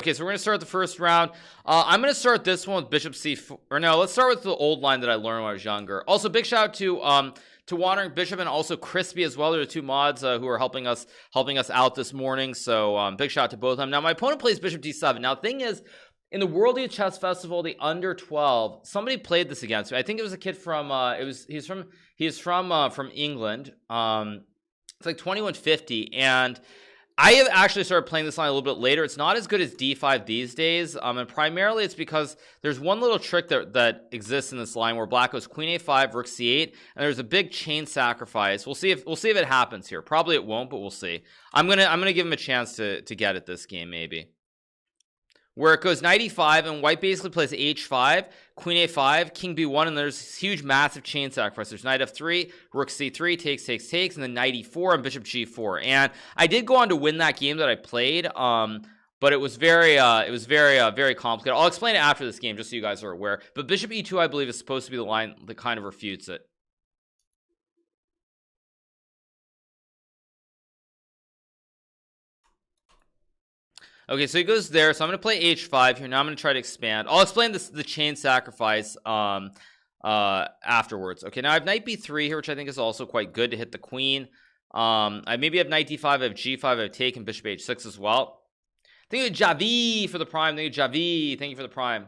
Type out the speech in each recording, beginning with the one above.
Okay, so we're going to start the first round. I'm going to start this one with bishop c4. Or no, let's start with the old line that I learned when I was younger. Also, big shout out to Wandering Bishop and also Crispy as well. They're the two mods who are helping us out this morning. So big shout out to both of them. Now, my opponent plays bishop d7. Now, the thing is, in the World Chess Festival, the under 12, somebody played this against me. I think it was a kid from he's from England. It's like 2150, and I have actually started playing this line a little bit later. It's not as good as d5 these days, and primarily it's because there's one little trick that exists in this line where black goes queen a5, rook c8, and there's a big chain sacrifice. We'll see if it happens here. Probably it won't, but we'll see. I'm gonna give him a chance to get at this game maybe. Where it goes knight e5, and white basically plays h5, queen a5, king b1, and there's this huge massive chain sacrifice. There's knight f3, rook c3, takes, and then knight e4 and bishop g4. And I did go on to win that game that I played, but it was very complicated. I'll explain it after this game just so you guys are aware. But bishop e2, I believe, is supposed to be the line that kind of refutes it. Okay, so he goes there. So I'm going to play h5 here. Now I'm going to try to expand. I'll explain the chain sacrifice afterwards. Okay, now I have knight b3 here, which I think is also quite good to hit the queen. I maybe have knight d5, I have g5, I have taken bishop h6 as well. Thank you, Javi, for the prime. Thank you, Javi. Thank you for the prime.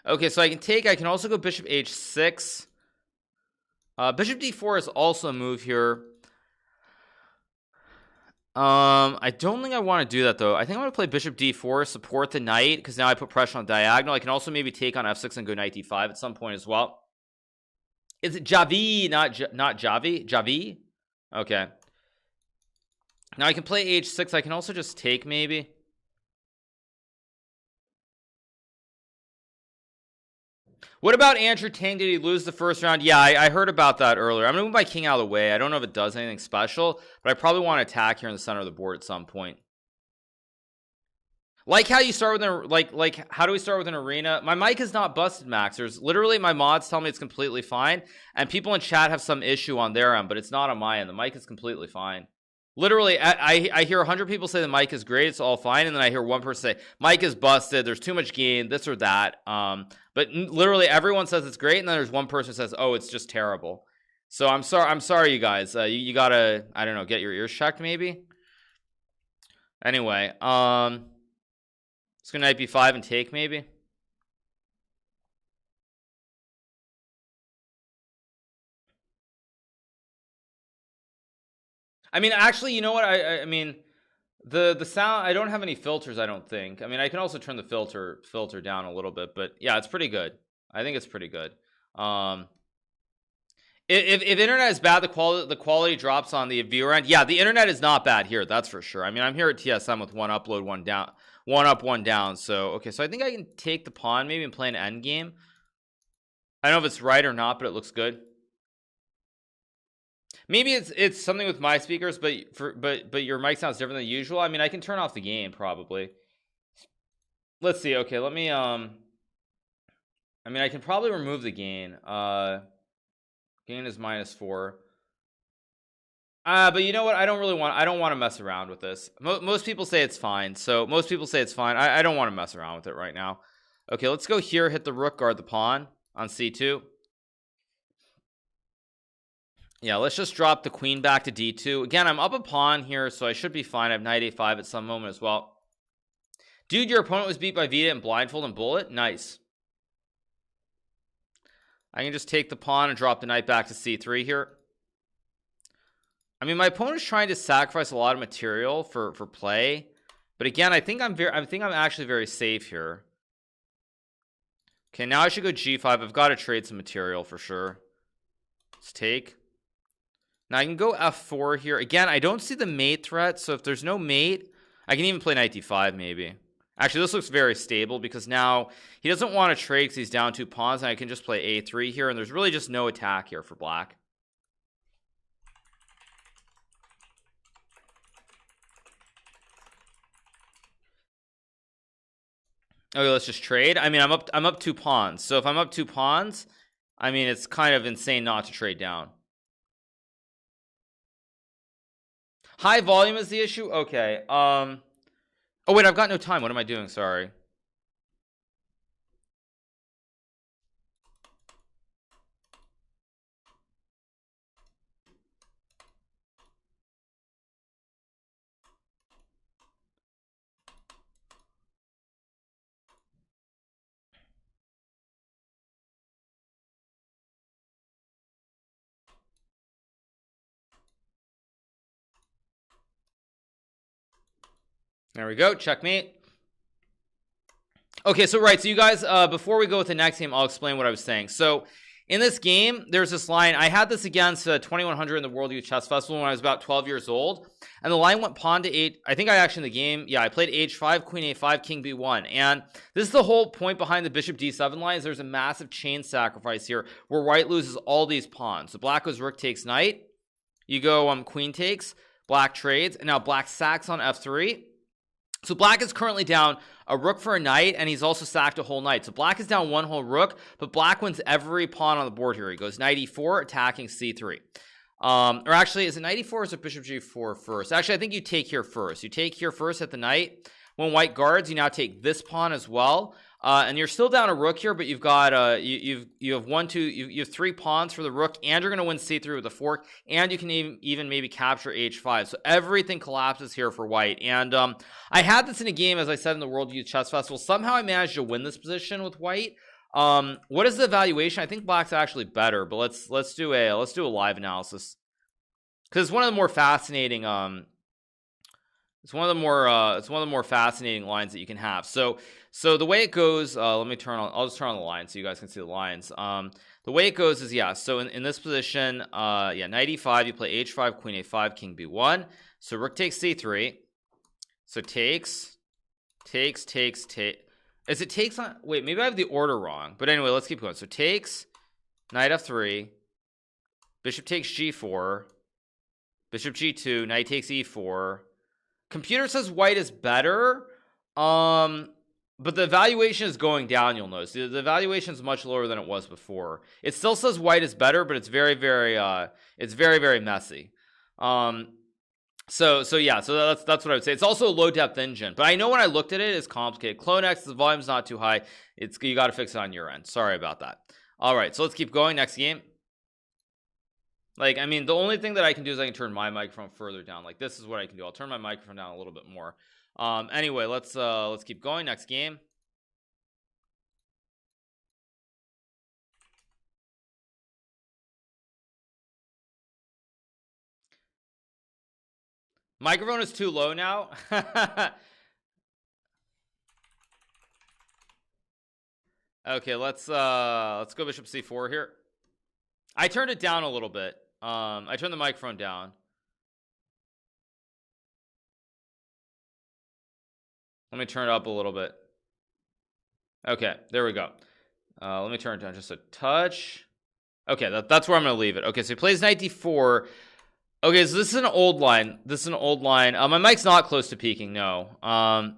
Okay, so I can also go bishop h6. Bishop d4 is also a move here. I don't think I want to do that though. I think I'm going to play bishop d4, support the knight, because now I put pressure on diagonal. I can also maybe take on f6 and go knight d5 at some point as well. Is it Javi, not Javi? Javi? Okay. Now I can play h6. I can also just take maybe. What about Andrew Tang? Did he lose the first round? Yeah, I heard about that earlier. I'm gonna move my king out of the way. I don't know if it does anything special, but I probably want to attack here in the center of the board at some point. Like how you start with an how do we start with an arena? My mic is not busted, Max. There's literally my mods tell me it's completely fine, and people in chat have some issue on their end, but it's not on my end. The mic is completely fine. Literally, I hear 100 people say the mic is great, it's all fine, and then I hear one person say mic is busted, there's too much gain, this or that. But literally everyone says it's great, and then there's one person who says, oh, it's just terrible. So I'm sorry you guys. You gotta, I don't know, get your ears checked maybe. Anyway, let's go knight b5 and take maybe. I mean, actually, you know what? I mean, the sound, I don't have any filters, I don't think. I mean, I can also turn the filter down a little bit, but yeah, it's pretty good. I think it's pretty good. If internet is bad, the quality drops on the viewer end. Yeah, the internet is not bad here, that's for sure. I mean, I'm here at TSM with one upload, one down, one up, one down. So okay, so I think I can take the pawn maybe and play an end game. I don't know if it's right or not, but it looks good. Maybe it's something with my speakers, but your mic sounds different than usual. I mean, I can turn off the gain probably. Let's see. Okay, let me I mean, I can probably remove the gain. Gain is -4. But you know what? I don't want to mess around with this. Most people say it's fine. So most people say it's fine. I don't want to mess around with it right now. Okay, let's go here, hit the rook, guard the pawn on c2. Yeah, let's just drop the queen back to d2. Again, I'm up a pawn here, so I should be fine. I have knight a5 at some moment as well. Dude, your opponent was beat by Vita and blindfold and bullet? Nice. I can just take the pawn and drop the knight back to c3 here. I mean, my opponent's trying to sacrifice a lot of material for play, but again, I think I'm actually very safe here. Okay, now I should go g5. I've got to trade some material for sure. Let's take. Now I can go f4 here. Again, I don't see the mate threat, so if there's no mate, I can even play knight d5 maybe. Actually, this looks very stable because now he doesn't want to trade because he's down 2 pawns, and I can just play a3 here, and there's really just no attack here for black. Okay, let's just trade. I mean, I'm up 2 pawns. So if I'm up 2 pawns, I mean, it's kind of insane not to trade down. High volume is the issue. Okay. Oh wait, I've got no time. What am I doing? Sorry. There we go. Checkmate. Okay, so you guys, before we go with the next game, I'll explain what I was saying. So in this game, there's this line. I had this against 2100 in the World Youth Chess Festival when I was about 12 years old, and the line went pawn to 8. I think I actually in the game, I played h5, queen a5, king b1, and this is the whole point behind the bishop d7 line. Is there's a massive chain sacrifice here where white loses all these pawns. So black goes rook takes knight. You go queen takes. Black trades, and now black sacks on f3. So black is currently down a rook for a knight, and he's also sacked a whole knight. So black is down one whole rook, but black wins every pawn on the board here. He goes knight e4, attacking c3. Or actually, is it knight e4 or is it bishop g4 first? Actually, I think you take here first. You take here first at the knight. When white guards, you now take this pawn as well. And you're still down a rook here, but you've got you have 3 pawns for the rook, and you're going to win c3 with a fork, and you can even maybe capture h5. So everything collapses here for white. And I had this in a game, as I said, in the World Youth Chess Festival. Somehow I managed to win this position with white. What is the evaluation? I think black's actually better, but let's do a live analysis, because it's one of the more fascinating it's one of the more fascinating lines that you can have. So the way it goes, I'll just turn on the line so you guys can see the lines. The way it goes is, so in this position, knight e5, you play h5, queen a5, king b1. So rook takes c3. So takes. Is it takes on, wait, maybe I have the order wrong, but anyway, let's keep going. So takes, knight f3, bishop takes g4, bishop g2, knight takes e4. Computer says white is better, but the evaluation is going down. You'll notice the evaluation is much lower than it was before. It still says white is better, but it's very messy. So that's what I would say. It's also a low depth engine, but I know when I looked at it, it's complicated. CloneX, the volume's not too high. You got to fix it on your end. Sorry about that. All right, so let's keep going. Next game. I mean, the only thing that I can do is I can turn my microphone further down. This is what I can do. I'll turn my microphone down a little bit more. Anyway, let's keep going. Next game. Microphone is too low now. Okay, let's go bishop c4 here. I turned it down a little bit. I turned the microphone down. Let me turn it up a little bit. Okay, there we go. Let me turn it down just a touch. Okay, that's where I'm going to leave it. Okay, so he plays knight d4. Okay, so this is an old line. My mic's not close to peaking, no.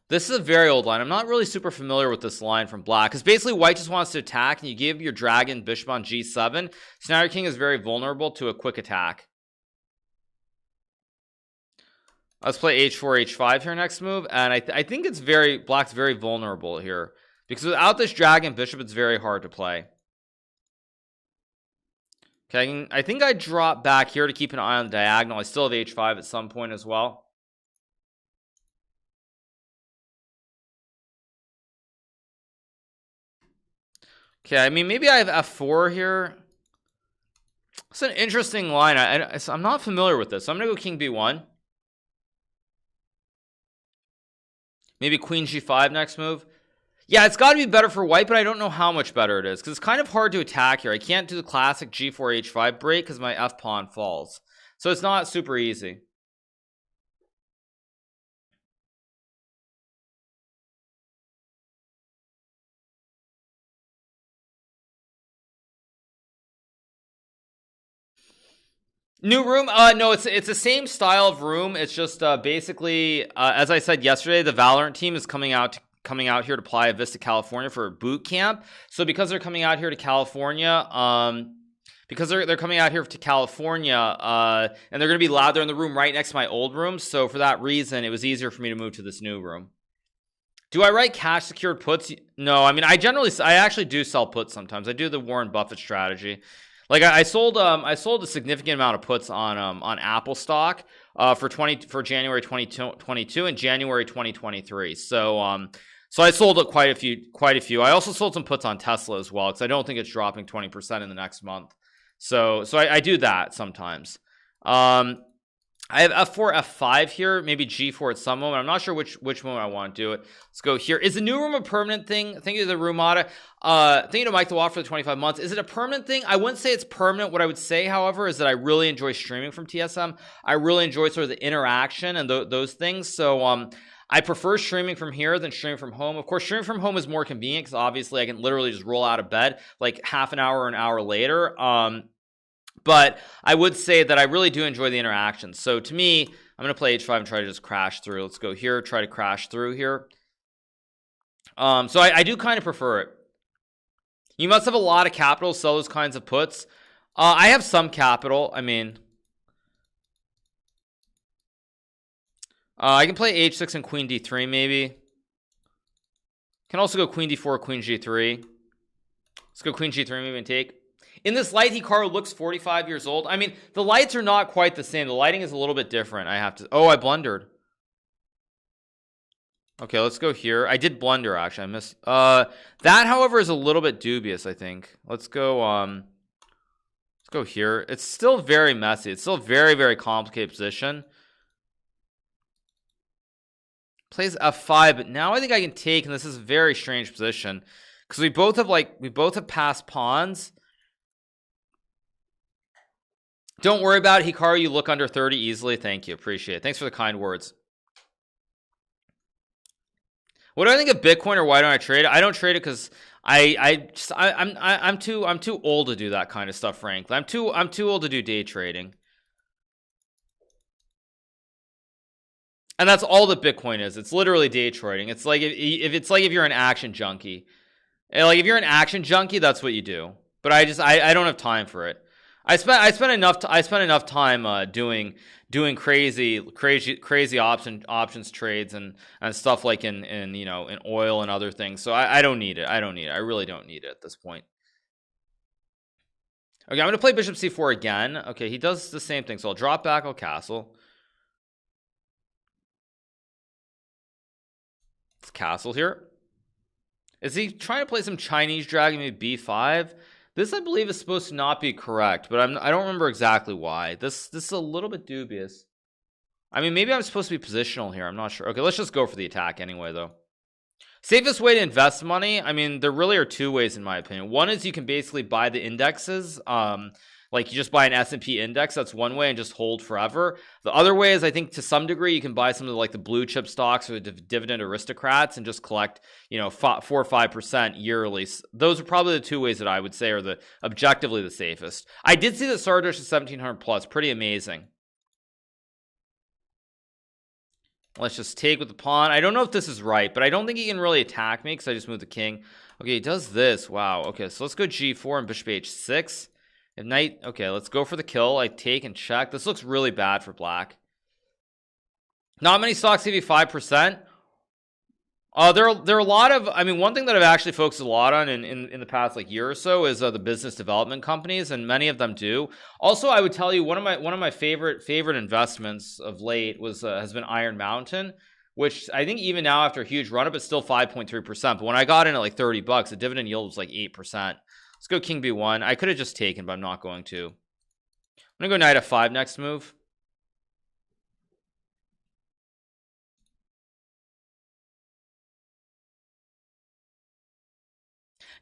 This is a very old line. I'm not really super familiar with this line from black, because basically white just wants to attack, and you give your dragon bishop on g7. So now your king is very vulnerable to a quick attack. Let's play h4, h5 here next move, and I think it's black's very vulnerable here, because without this dragon bishop, it's very hard to play. Okay, I think I drop back here to keep an eye on the diagonal. I still have h5 at some point as well. Okay, I mean, maybe I have f4 here. It's an interesting line. I'm not familiar with this, so I'm going to go king b1. Maybe queen g5 next move. Yeah, it's got to be better for white, but I don't know how much better it is, because it's kind of hard to attack here. I can't do the classic g4 h5 break because my f pawn falls. So it's not super easy. New room? No, it's the same style of room. It's just basically, as I said yesterday, the Valorant team is coming out here to Playa Vista, California for a boot camp. So because they're coming out here to California, because they're coming out here to California, and they're going to be loud. They're in the room right next to my old room, so for that reason, it was easier for me to move to this new room. Do I write cash secured puts? No, I mean, I actually do sell puts sometimes. I do the Warren Buffett strategy. Like I sold a significant amount of puts on Apple stock for January 2022 and January 2023. So I sold quite a few. I also sold some puts on Tesla as well because I don't think it's dropping 20% in the next month. So I do that sometimes. I have F4, F5 here, maybe G4 at some moment. I'm not sure which moment I want to do it. Let's go here. Is the new room a permanent thing? Thank you to the Roomata. Thank you to Mike the Walk for the 25 months. Is it a permanent thing? I wouldn't say it's permanent. What I would say, however, is that I really enjoy streaming from TSM. I really enjoy sort of the interaction and those things. So I prefer streaming from here than streaming from home. Of course, streaming from home is more convenient because obviously I can literally just roll out of bed like half an hour or an hour later. But I would say that I really do enjoy the interaction. So to me, I'm going to play H5 and try to just crash through. Let's go here, try to crash through here. So I do kind of prefer it. You must have a lot of capital to sell those kinds of puts. I have some capital. I mean, I can play H6 and Queen D3 maybe. Can also go Queen D4, Queen G3. Let's go Queen G3 maybe and take. In this light, Hikaru looks 45 years old. I mean, the lights are not quite the same. The lighting is a little bit different. I have to... Oh, I blundered. Okay, let's go here. I did blunder, actually. I missed... That, however, is a little bit dubious, I think. Let's go here. It's still very messy. It's still a very, very complicated position. Plays F5, but now I think I can take, and this is a very strange position. Because we both have passed pawns. Don't worry about it, Hikaru. You look under 30 easily. Thank you. Appreciate it. Thanks for the kind words. What do I think of Bitcoin, or why don't I trade it? I don't trade it because I'm too old to do that kind of stuff, frankly. I'm too old to do day trading. And that's all that Bitcoin is. It's literally day trading. It's like if you're an action junkie. Like if you're an action junkie, that's what you do. But I don't have time for it. I spent enough time doing crazy options trades and stuff like in oil and other things. So I don't need it. I really don't need it at this point. Okay, I'm gonna play Bishop C4 again. Okay, he does the same thing. So I'll drop back. I'll castle. Let's castle here. Is he trying to play some Chinese dragon? Maybe B5. This, I believe, is supposed to not be correct, but I don't remember exactly why. This is a little bit dubious. I mean, maybe I'm supposed to be positional here. I'm not sure. Okay, let's just go for the attack anyway, though. Safest way to invest money? I mean, there really are two ways, in my opinion. One is you can basically buy the indexes. Like you just buy an S&P index. That's one way, and just hold forever. The other way is, I think, to some degree, you can buy some of the, like the blue chip stocks or the dividend aristocrats and just collect, 4 or 5% yearly. Those are probably the two ways that I would say are the objectively the safest. I did see that Sardosh is 1700 plus. Pretty amazing. Let's just take with the pawn. I don't know if this is right, but I don't think he can really attack me because I just moved the king. Okay, he does this. Wow. Okay, so let's go G4 and Bishop H6. If knight, okay, let's go for the kill. I take and check. This looks really bad for black. Not many stocks give you 5%. There are a lot of, I mean, one thing that I've actually focused a lot on in the past like year or so is the business development companies, and many of them do. Also, I would tell you one of my favorite investments of late has been Iron Mountain, which I think even now after a huge run up, it's still 5.3%. But when I got in at like $30, the dividend yield was like 8%. Let's go King B1. I could have just taken, but I'm not going to. I'm gonna go Knight F5 next move.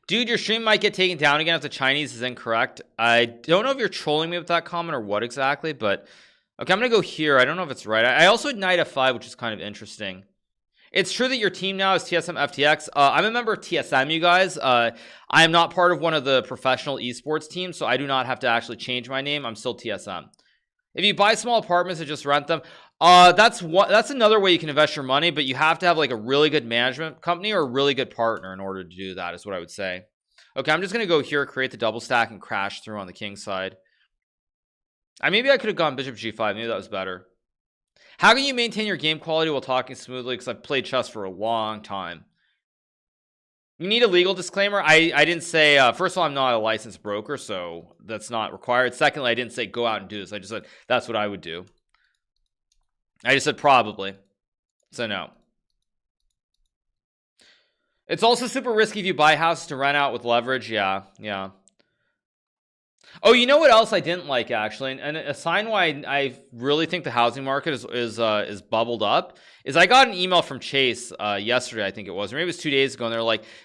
Dude, your stream might get taken down again if the Chinese is incorrect. I don't know if you're trolling me with that comment or what exactly, but okay, I'm gonna go here. I don't know if it's right. I also had Knight F5, which is kind of interesting. It's true that your team now is TSM FTX. I'm a member of TSM, you guys. I am not part of one of the professional esports teams, so I do not have to actually change my name. I'm still TSM. If you buy small apartments and just rent them, that's another way you can invest your money, but you have to have like a really good management company or a really good partner in order to do that, is what I would say. Okay, I'm just gonna go here, create the double stack, and crash through on the king side. Maybe I could have gone bishop g5. Maybe that was better. How can you maintain your game quality while talking smoothly? Because I've played chess for a long time. You need a legal disclaimer. I didn't say, first of all, I'm not a licensed broker, so that's not required. Secondly, I didn't say go out and do this. I just said that's what I would do. I just said probably. So no. It's also super risky if you buy houses to rent out with leverage. Yeah. Oh, you know what else I didn't like, actually, and a sign why I really think the housing market is bubbled up is I got an email from Chase yesterday, I think it was, or maybe it was 2 days ago, and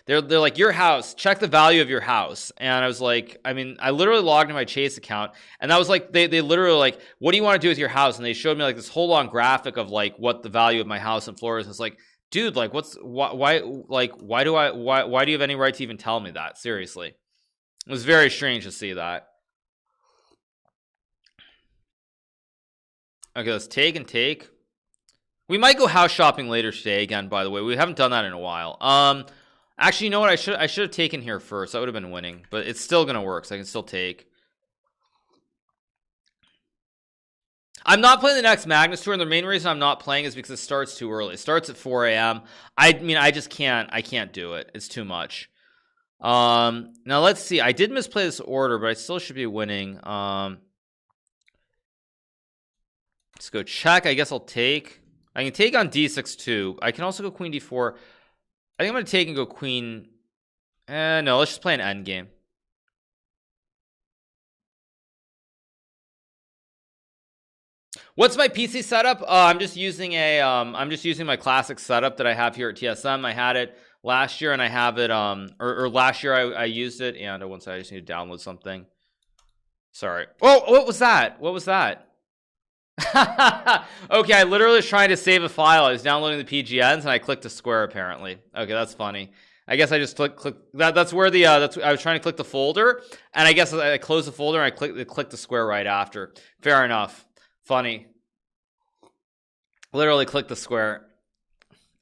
they're like, your house, check the value of your house. And I was like, I mean, I literally logged into my Chase account, and that was like, they literally like, what do you want to do with your house? And they showed me like this whole long graphic of like what the value of my house in Florida is. And it's like, dude, like why do you have any right to even tell me that? Seriously, it was very strange to see that. Okay, let's take and take. We might go house shopping later today again, by the way. We haven't done that in a while. Actually, you know what? I should have taken here first. That would have been winning, but it's still gonna work, so I can still take. I'm not playing the next Magnus Tour, and the main reason I'm not playing is because it starts too early. It starts at 4 a.m. I mean, I just can't. I can't do it. It's too much. Now let's see. I did misplay this order, but I still should be winning. Let's go check. I guess I'll take. I can take on d6 too. I can also go queen d4. I think I'm going to take and go queen. No, let's just play an end game. What's my PC setup? I'm just using my classic setup that I have here at TSM. I had it last year, and I have it or last year I used it. And once I just need to download something. Sorry. Oh, what was that? What was that? Okay, I literally was trying to save a file. I was downloading the PGNs and I clicked a square apparently. Okay, that's funny. I guess I just click that's where the I was trying to click the folder, and I guess I closed the folder and I clicked the square right after. Fair enough. Funny. Literally clicked the square.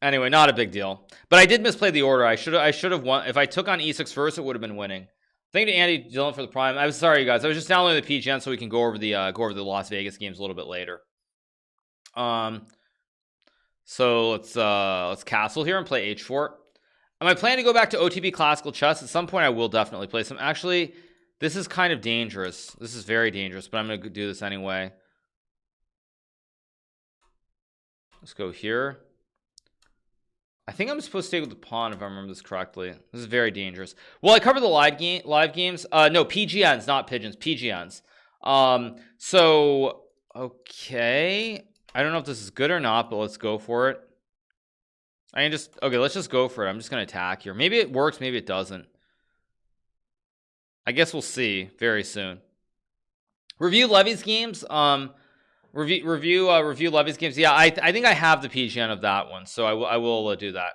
Anyway, not a big deal. But I did misplay the order. I should have won. If I took on e6 first, it would have been winning. Thank you to Andy Dillon for the prime. I'm sorry, you guys. I was just downloading the PGN so we can go over the Las Vegas games a little bit later. So let's castle here and play h4. Am I planning to go back to OTB classical chess? At some point, I will definitely play some. Actually, this is kind of dangerous. This is very dangerous, but I'm going to do this anyway. Let's go here. I think I'm supposed to stay with the pawn if I remember this correctly. This is very dangerous. Well, I covered the live games. No, PGNs, not pigeons. PGNs. So okay. I don't know if this is good or not, but let's go for it. Let's just go for it. I'm just gonna attack here. Maybe it works, maybe it doesn't. I guess we'll see very soon. Review Levy's games. Review Levy's games. Yeah, I think I have the PGN of that one, so I will do that.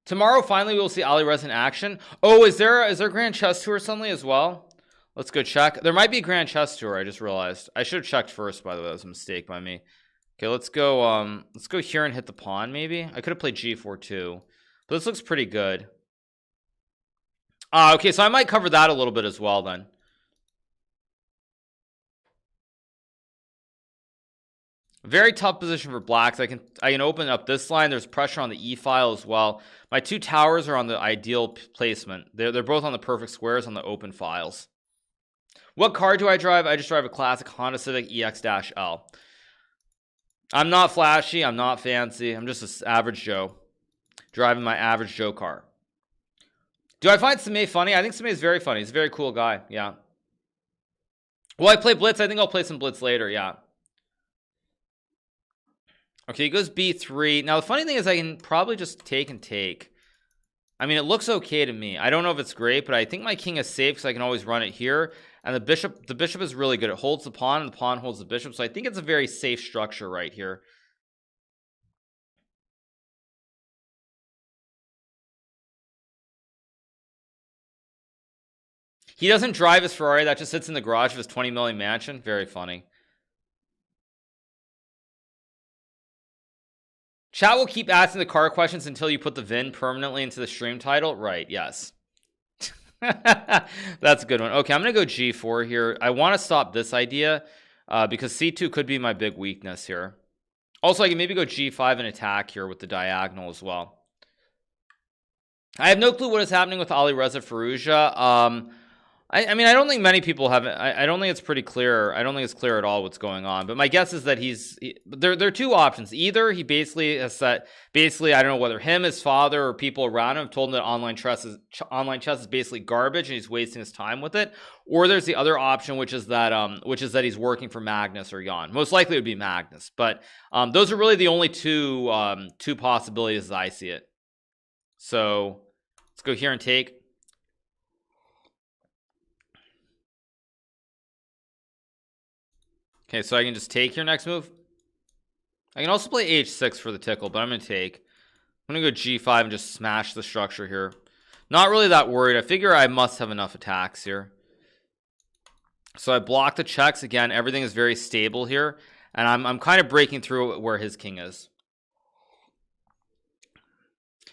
Tomorrow, finally, we will see Ali Rez in action. Oh, is there Grand Chess Tour suddenly as well? Let's go check. There might be a Grand Chess Tour. I just realized I should have checked first. By the way, that was a mistake by me. Okay, let's go. Let's go here and hit the pawn. Maybe I could have played G4 too, but this looks pretty good. Okay, so I might cover that a little bit as well then. Very tough position for blacks. I can open up this line. There's pressure on the E file as well. My two towers are on the ideal placement. They're both on the perfect squares on the open files. What car do I drive? I just drive a classic Honda Civic EX-L. I'm not flashy. I'm not fancy. I'm just an average Joe driving my average Joe car. Do I find Samay funny? I think Samay is very funny. He's a very cool guy. Yeah. Will I play Blitz? I think I'll play some Blitz later. Yeah. Okay, he goes B3. Now, the funny thing is I can probably just take and take. I mean, it looks okay to me. I don't know if it's great, but I think my king is safe because I can always run it here. And the bishop is really good. It holds the pawn, and the pawn holds the bishop. So I think it's a very safe structure right here. He doesn't drive his Ferrari. That just sits in the garage of his 20 million mansion. Very funny. Chat will keep asking the card questions until you put the VIN permanently into the stream title. Right, yes. That's a good one. Okay, I'm gonna go G4 here. I want to stop this idea because C2 could be my big weakness here. Also, I can maybe go G5 and attack here with the diagonal as well. I have no clue what is happening with Alireza Firouzja. I mean, I don't think many people have. I don't think it's pretty clear. I don't think it's clear at all what's going on. But my guess is that there are two options. Either he basically has said, I don't know whether him, his father, or people around him told him that online chess is basically garbage and he's wasting his time with it. Or there's the other option, which is that he's working for Magnus or Jan. Most likely it would be Magnus. But those are really the only two possibilities as I see it. So let's go here and take. Okay, so I can just take your next move. I can also play h6 for the tickle, but I'm going to take. I'm going to go g5 and just smash the structure here. Not really that worried. I figure I must have enough attacks here. So I block the checks. Again, everything is very stable here. And I'm kind of breaking through where his king is.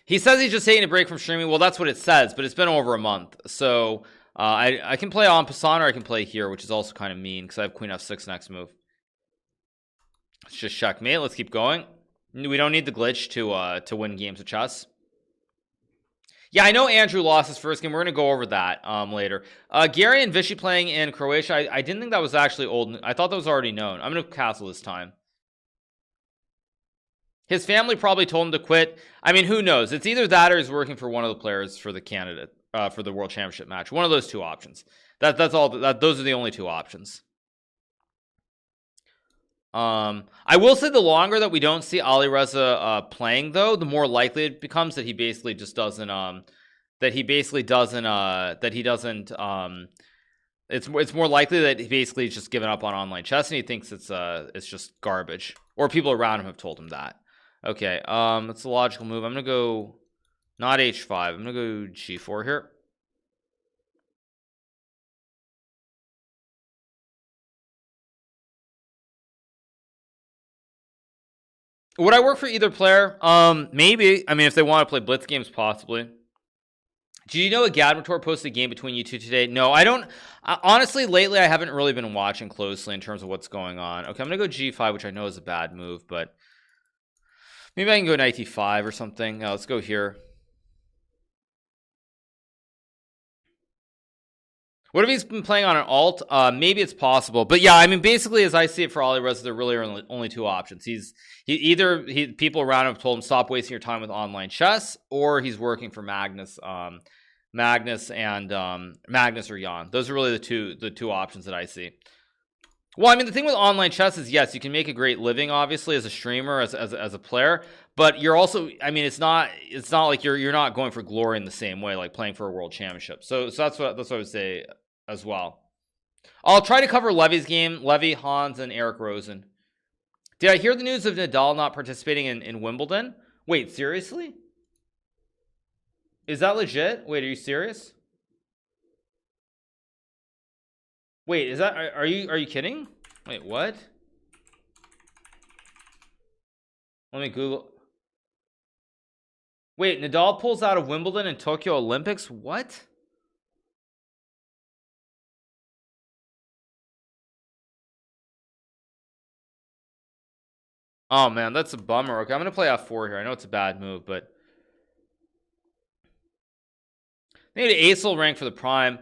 He says he's just taking a break from streaming. Well, that's what it says, but it's been over a month. So I can play en passant or I can play here, which is also kind of mean because I have queen f6 next move. Let's just checkmate. Let's keep going. We don't need the glitch to win games of chess. Yeah, I know Andrew lost his first game. We're going to go over that later. Gary and Vichy playing in Croatia. I didn't think that was actually old. I thought that was already known. I'm going to castle this time. His family probably told him to quit. I mean, who knows? It's either that or he's working for one of the players for the candidate for the World Championship match. One of those two options. That's all. Those are the only two options. I will say the longer that we don't see Alireza playing, though, the more likely it becomes that he basically just doesn't. It's more likely that he basically is just given up on online chess and he thinks it's just garbage, or people around him have told him that. Okay, that's a logical move. I'm gonna go not h5. I'm gonna go g4 here. Would I work for either player? Maybe. I mean, if they want to play blitz games, possibly. Do you know a Gadmator posted a game between you two today? No, I don't. Honestly, lately, I haven't really been watching closely in terms of what's going on. Okay, I'm going to go g5, which I know is a bad move, but maybe I can go knight e5 or something. Let's go here. What if he's been playing on an alt? Maybe it's possible, but yeah, I mean, basically, as I see it for Alireza, there really are only two options. People around him have told him stop wasting your time with online chess, or he's working for Magnus, Magnus or Jan. Those are really the two options that I see. Well, I mean, the thing with online chess is, yes, you can make a great living, obviously, as a streamer, as a player, but you're also, I mean, it's not like you're not going for glory in the same way, like playing for a world championship. So that's what I would say as well. I'll try to cover Levy's game, Levy, Hans, and Eric Rosen. Did I hear the news of Nadal not participating in Wimbledon? Wait, seriously? Is that legit? Wait, are you serious? Wait, is that are you kidding? Wait, what? Let me Google. Wait, Nadal pulls out of Wimbledon and Tokyo Olympics? What? Oh man, that's a bummer. Okay, I'm gonna play f4 here. I know it's a bad move, but thank you to Acel rank for the prime.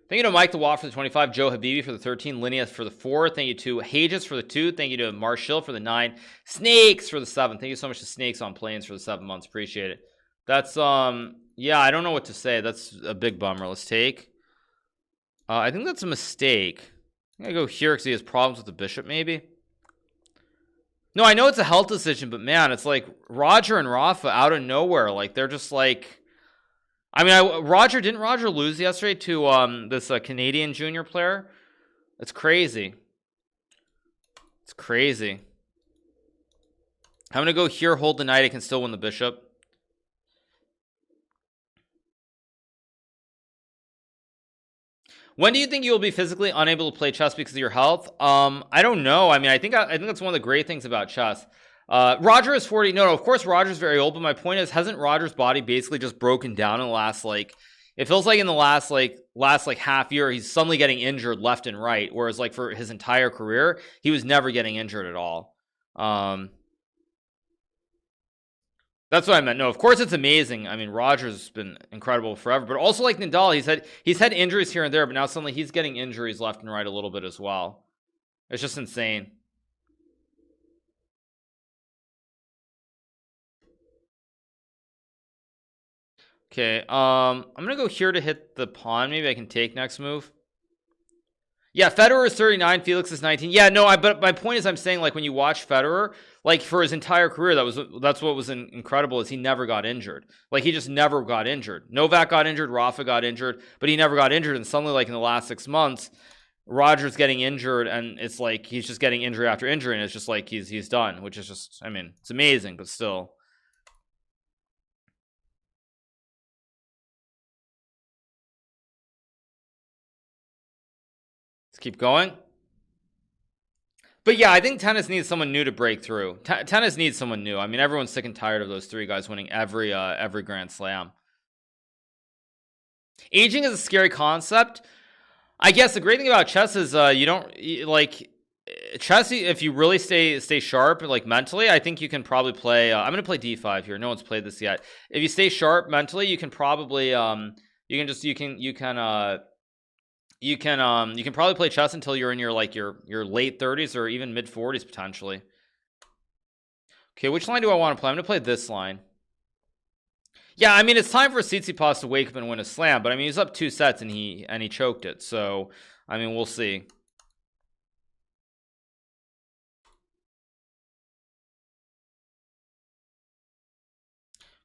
Thank you to Mike the Watt for the 25, Joe Habibi for the 13, Linea for the 4. Thank you to Hages for the 2. Thank you to Marshall for the 9, Snakes for the 7. Thank you so much to Snakes on Planes for the 7 months. Appreciate it. That's yeah, I don't know what to say. That's a big bummer. Let's take. I think that's a mistake. I'm gonna go here because he has problems with the bishop, maybe. No, I know it's a health decision, but man, it's like Roger and Rafa out of nowhere. Like they're just like, I mean, didn't Roger lose yesterday to this Canadian junior player? It's crazy. It's crazy. I'm gonna go here, hold the knight. I can still win the bishop. When do you think you will be physically unable to play chess because of your health? I don't know. I mean, I think that's one of the great things about chess. Roger is 40. No, of course Roger's very old, but my point is, hasn't Roger's body basically just broken down in the last, like, it feels like in the last half year he's suddenly getting injured left and right, whereas like for his entire career he was never getting injured at all. That's what I meant. No, of course it's amazing. I mean, Roger's been incredible forever, but also like Nadal, he's had injuries here and there, but now suddenly he's getting injuries left and right a little bit as well. It's just insane. Okay, I'm gonna go here to hit the pawn. Maybe I can take next move. Yeah, Federer is 39, Felix is 19. Yeah, no, but my point is, I'm saying, like, when you watch Federer, like, for his entire career, that's what was incredible, is he never got injured. Like, he just never got injured. Novak got injured, Rafa got injured, but he never got injured. And suddenly, like, in the last 6 months, Roger's getting injured, and it's like he's just getting injury after injury, and it's just like he's done, which is just, I mean, it's amazing, but still. Let's keep going. But yeah, I think tennis needs someone new to break through. Tennis needs someone new. I mean, everyone's sick and tired of those three guys winning every Grand Slam. Aging is a scary concept. I guess the great thing about chess is you don't like chess. If you really stay sharp, like mentally, I think you can probably play. I'm gonna play d5 here. No one's played this yet. If you stay sharp mentally, you can probably you can probably play chess until you're in your late 30s or even mid 40s potentially. Okay, which line do I want to play? I'm gonna play this line. Yeah, I mean, it's time for Tsitsipas to wake up and win a slam, but I mean, he's up 2 sets and he choked it. So, I mean, we'll see.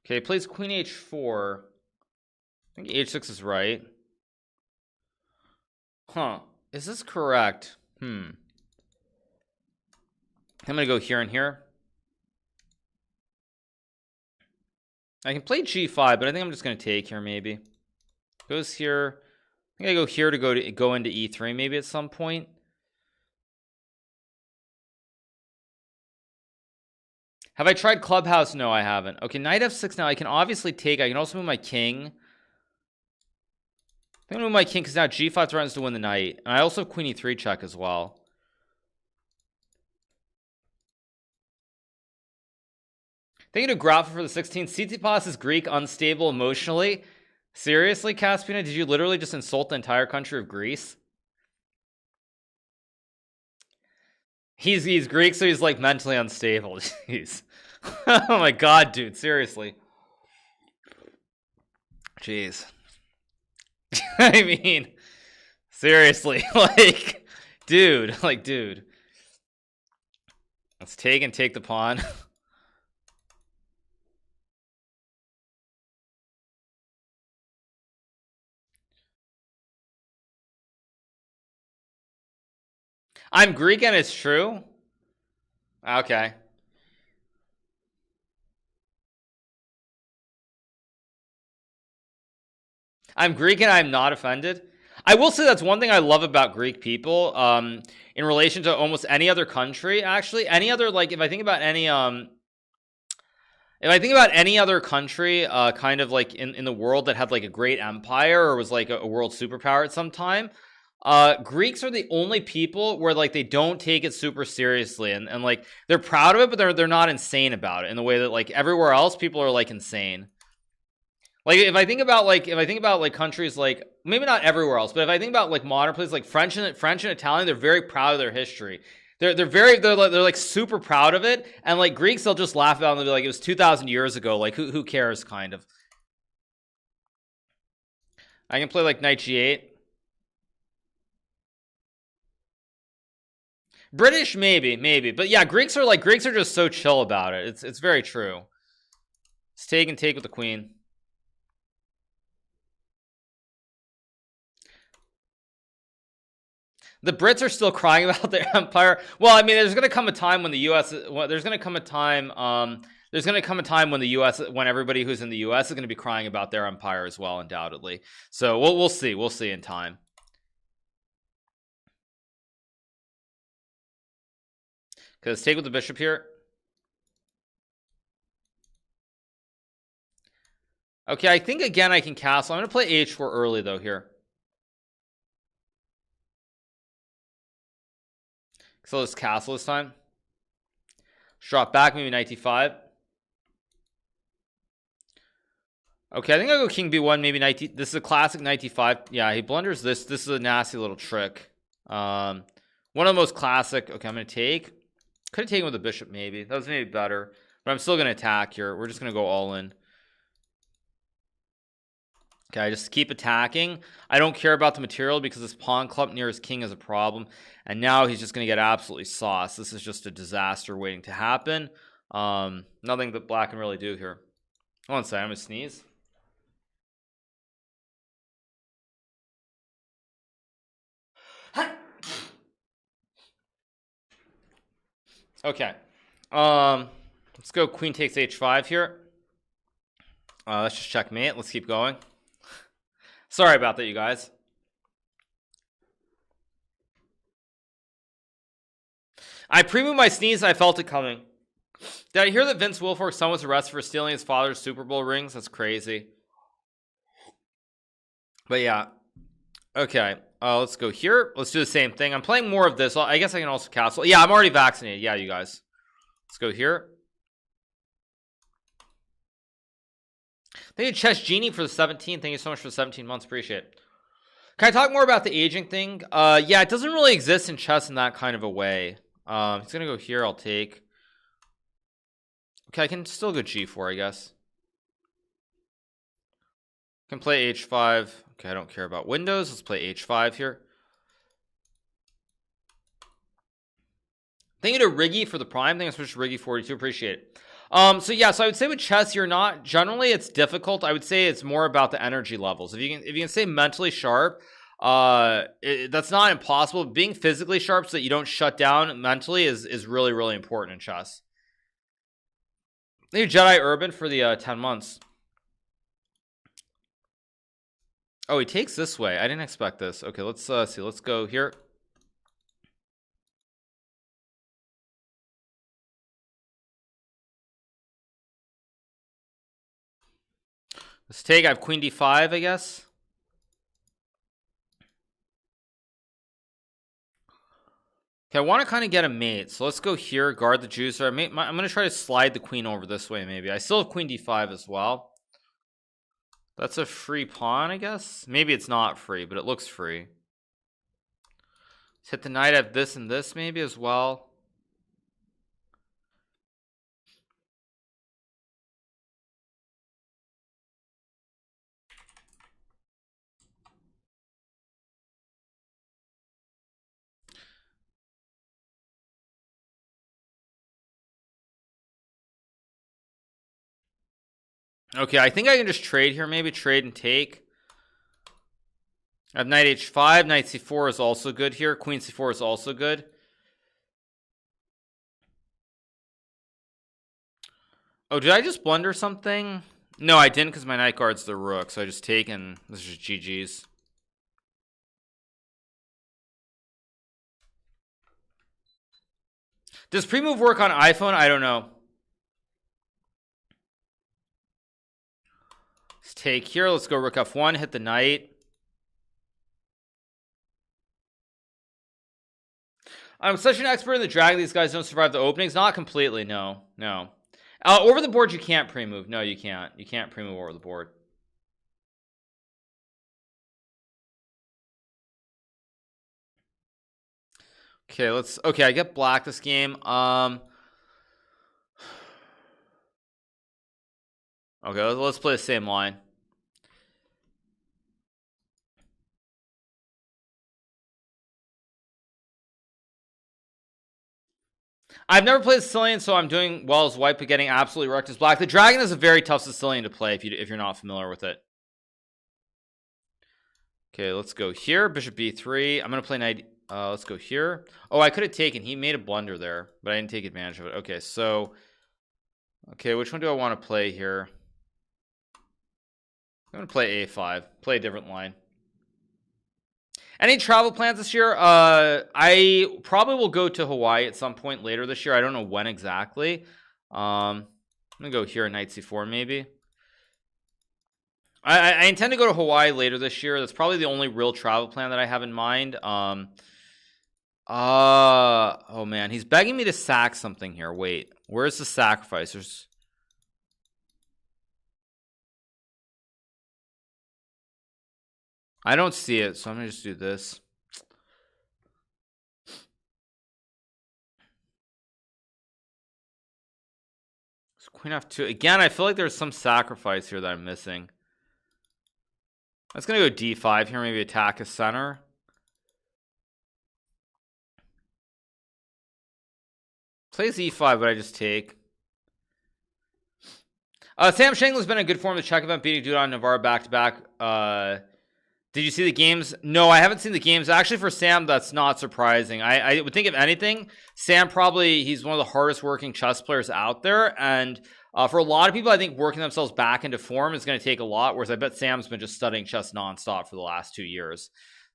Okay, he plays Queen H4. I think H6 is right. Huh. Is this correct? I'm gonna go here and here. I can play G5, but I think I'm just gonna take here maybe. Goes here. I think I go here to go into E3 maybe at some point. Have I tried Clubhouse? No, I haven't. Okay, Knight F6 now. I can obviously take. I can also move my king. I'm gonna move my king because now G5 threatens to win the knight. And I also have Queen E3 check as well. Thank you to Grappa for the 16. Tsitsipas is Greek, unstable emotionally. Seriously, Caspina? Did you literally just insult the entire country of Greece? He's Greek, so he's like mentally unstable. Jeez. Oh my god, dude. Seriously. Jeez. I mean, seriously, dude. Let's take the pawn. I'm Greek and it's true. Okay. I'm Greek and I'm not offended. I will say that's one thing I love about Greek people. In relation to almost any other country, actually, any other, like, if I think about any other country, kind of like in the world that had like a great empire or was like a world superpower at some time, Greeks are the only people where like they don't take it super seriously and like they're proud of it, but they're not insane about it in the way that like everywhere else people are like insane. Like if I think about like countries like maybe not everywhere else, but if I think about like modern places like French and Italian, they're very proud of their history. They're like super proud of it, and like Greeks, they'll just laugh about it and they'll be like, it was 2,000 years ago. Like who cares, kind of. I can play like Knight G8. British, maybe, but yeah, Greeks are just so chill about it. It's very true. Let's take with the queen. The Brits are still crying about their empire. Well, I mean, there's going to come a time when the U.S. There's going to come a time when the U.S. when everybody who's in the U.S. is going to be crying about their empire as well, undoubtedly. So we'll see. We'll see in time. Okay, let's take with the bishop here. Okay, I think again I can castle. I'm gonna play h4 early though here. So let's castle this time. Drop back, maybe knight d5. Okay, I think I'll go king b1, maybe knight d. This is a classic knight d5. Yeah, he blunders this. This is a nasty little trick. One of the most classic. Okay, I'm gonna take. Could have taken with the bishop maybe. That was maybe better. But I'm still gonna attack here. We're just gonna go all in. Okay, I just keep attacking. I don't care about the material because this pawn clump near his king is a problem. And now he's just going to get absolutely sauced. This is just a disaster waiting to happen. Nothing that black can really do here. Hold on a second, I'm going to sneeze. Okay. Let's go queen takes h5 here. Let's just checkmate. Let's keep going. Sorry about that, you guys. I pre-moved my sneeze. I felt it coming. Did I hear that Vince Wilfork's son was arrested for stealing his father's Super Bowl rings? That's crazy. But yeah. Okay. Let's go here. Let's do the same thing. I'm playing more of this. I guess I can also castle. Yeah, I'm already vaccinated. Yeah, you guys. Let's go here. Thank you, Chess Genie, for the 17. Thank you so much for the 17 months. Appreciate it. Can I talk more about the aging thing? Yeah, it doesn't really exist in chess in that kind of a way. He's gonna go here. I'll take. Okay, I can still go g4, I guess. Can play h5. Okay, I don't care about windows. Let's play h5 here. Thank you to Riggy for the prime. Thank you so much, Riggy 42. Appreciate it. So yeah, so I would say with chess, you're not generally it's difficult. I would say it's more about the energy levels. If you can stay mentally sharp, that's not impossible. Being physically sharp so that you don't shut down mentally is really, really important in chess. Thank you, Jedi Urban, for the 10 months. Oh, he takes this way. I didn't expect this. Okay, let's see. Let's go here. Let's take. I have queen d5, I guess. Okay, I want to kind of get a mate. So let's go here, guard the juicer. I'm going to try to slide the queen over this way, maybe. I still have queen d5 as well. That's a free pawn, I guess. Maybe it's not free, but it looks free. Let's hit the knight. I have this and this maybe as well. Okay, I think I can just trade here, maybe trade and take. I have knight h5, knight c4 is also good here. Queen c4 is also good. Oh, did I just blunder something? No, I didn't because my knight guards the rook. So I just take and this is just GG's. Does pre-move work on iPhone? I don't know. Let's take here. Let's go rook f1, hit the knight. I'm such an expert in the drag. These guys don't survive the openings. Not completely. No. Over the board, you can't pre-move. No, you can't. You can't pre-move over the board. Okay, okay, I get black this game. Okay, let's play the same line. I've never played Sicilian, so I'm doing well as white, but getting absolutely wrecked as black. The dragon is a very tough Sicilian to play if you're not familiar with it. Okay, let's go here. Bishop b3. I'm gonna play knight. Let's go here. Oh, I could have taken. He made a blunder there, but I didn't take advantage of it. Okay, so which one do I want to play here? I'm gonna play a5. Play a different line. Any travel plans this year? I probably will go to Hawaii at some point later this year. I don't know when exactly. I'm gonna go here, knight c4 maybe. I intend to go to Hawaii later this year. That's probably the only real travel plan that I have in mind. Oh man, he's begging me to sack something here. Wait, where's the sacrificers? I don't see it, so I'm gonna just do this. So Queen F2 again. I feel like there's some sacrifice here that I'm missing. That's gonna go D5 here. Maybe attack a center. Plays E5, but I just take. Sam Shanklin's been in good form. The Czech event, beating Dudon Navarro back to back. Did you see the games? No, I haven't seen the games. Actually, for Sam, that's not surprising. I would think, if anything, Sam he's one of the hardest working chess players out there. And for a lot of people, I think working themselves back into form is going to take a lot. Whereas I bet Sam's been just studying chess nonstop for the last 2 years.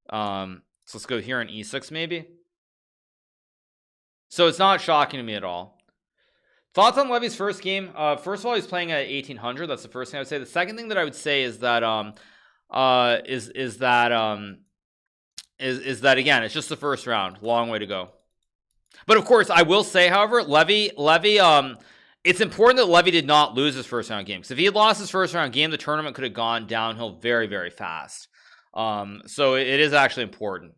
So let's go here in E6 maybe. So it's not shocking to me at all. Thoughts on Levy's first game? First of all, he's playing at 1800. That's the first thing I would say. The second thing that I would say is that is that again, it's just the first round, long way to go. But of course, I will say, however, Levy, it's important that Levy did not lose his first round game, because if he had lost his first round game, the tournament could have gone downhill very, very fast. So it is actually important.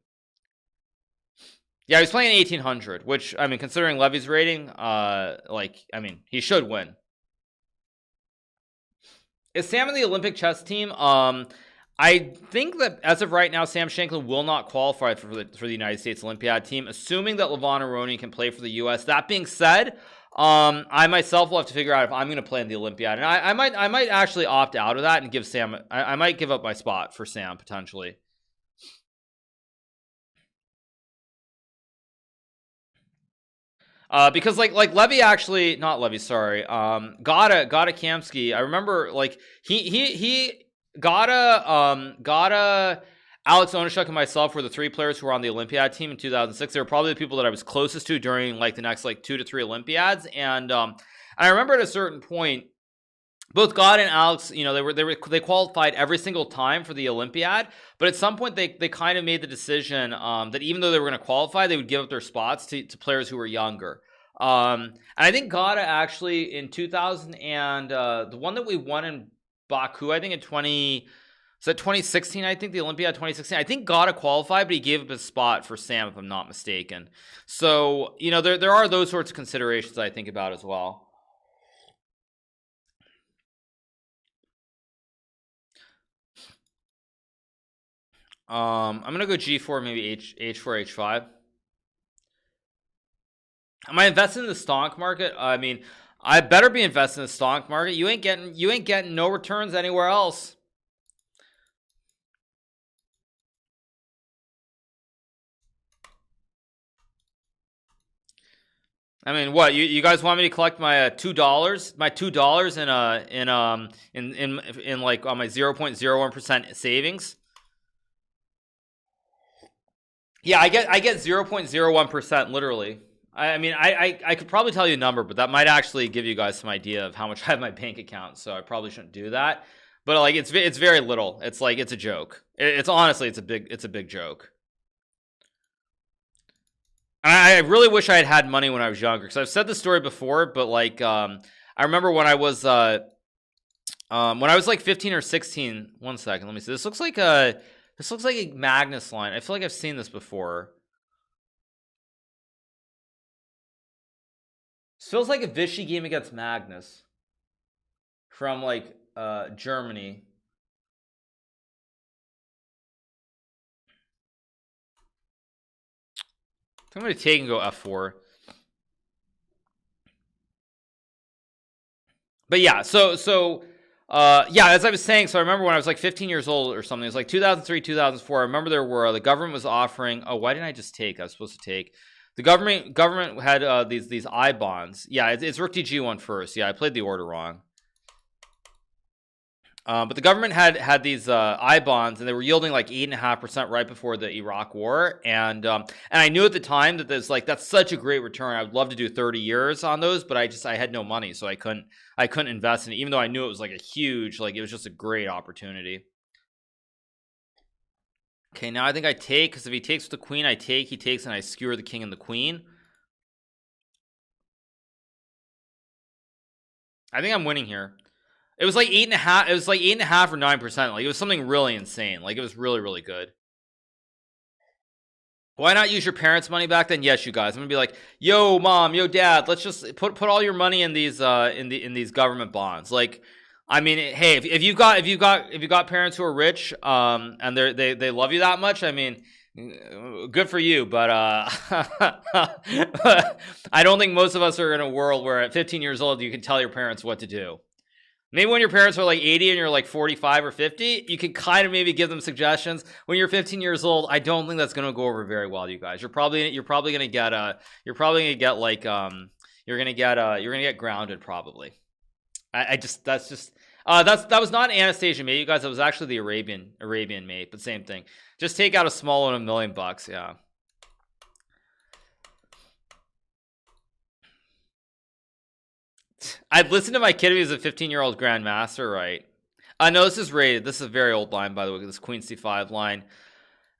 Yeah, he's playing 1800, which, I mean, considering Levy's rating, he should win. Is Sam in the Olympic chess team? I think that as of right now, Sam Shanklin will not qualify for the United States Olympiad team, assuming that Levon Aroni can play for the U.S. That being said, I myself will have to figure out if I'm going to play in the Olympiad, and I might actually opt out of that and give Sam. I might give up my spot for Sam potentially. Because like Levy actually, not Levy, sorry, Gata Kamsky. I remember like he Gata, Alex Onishuk, and myself were the 3 players who were on the Olympiad team in 2006. They were probably the people that I was closest to during like the next like 2 to 3 Olympiads, and I remember at a certain point, both God and Alex, you know, they qualified every single time for the Olympiad, but at some point they kind of made the decision that even though they were going to qualify, they would give up their spots to players who were younger. And I think Gata actually in 2000 and the one that we won in Baku, I think in 2016, I think the Olympiad 2016, I think Gata qualified, but he gave up his spot for Sam, if I'm not mistaken. So, you know, there are those sorts of considerations that I think about as well. I'm gonna go G4, maybe H4, H5. Am I invested in the stock market? I mean, I better be invested in the stock market. You ain't getting no returns anywhere else. I mean, what you guys want me to collect my $2, my $2 in like on my 0.01% savings? Yeah, I get 0.01% literally. I mean, I could probably tell you a number, but that might actually give you guys some idea of how much I have in my bank account. So I probably shouldn't do that. But like, it's very little. It's like, it's a joke. It's honestly, it's a big joke. I really wish I had money when I was younger, because I've said this story before, but like, I remember when I was like 15 or 16. One second, let me see. This looks like a Magnus line. I feel like I've seen this before. This feels like a Vichy game against Magnus from like Germany. I'm going to take and go F4. But yeah, so yeah, as I was saying, so I remember when I was like 15 years old or something, it was like 2003, 2004. I remember the government was offering, oh, why didn't I just take? I was supposed to take. The government had these I bonds. Yeah, it's Rook to G1 first. Yeah, I played the order wrong. But the government had these I bonds, and they were yielding like 8.5% right before the Iraq War, and I knew at the time that there's like that's such a great return. I would love to do 30 years on those, but I had no money, so I couldn't invest in it, even though I knew it was like a huge, like it was just a great opportunity. Okay, now I think I take, because if he takes the queen, I take, he takes, and I skewer the king and the queen. I think I'm winning here. It was like 8.5. It was like 8.5 or 9%. Like it was something really insane. Like it was really, really good. Why not use your parents' money back then? Yes, you guys. I'm gonna be like, yo, mom, yo, dad. Let's just put all your money in these in these government bonds. Like, I mean, hey, if you've got parents who are rich, and they love you that much, I mean, good for you. But I don't think most of us are in a world where at 15 years old you can tell your parents what to do. Maybe when your parents are like 80 and you're like 45 or 50, you can kind of maybe give them suggestions. When you're 15 years old, I don't think that's going to go over very well, you guys. You're probably going to get like you're going to get grounded probably. That was not Anastasia mate, you guys. It was actually the Arabian mate, but same thing. Just take out a small one, $1 million, yeah. I'd listen to my kid if he was a 15-year-old grandmaster, right? No, this is rated. This is a very old line, by the way. This Queen C5 line,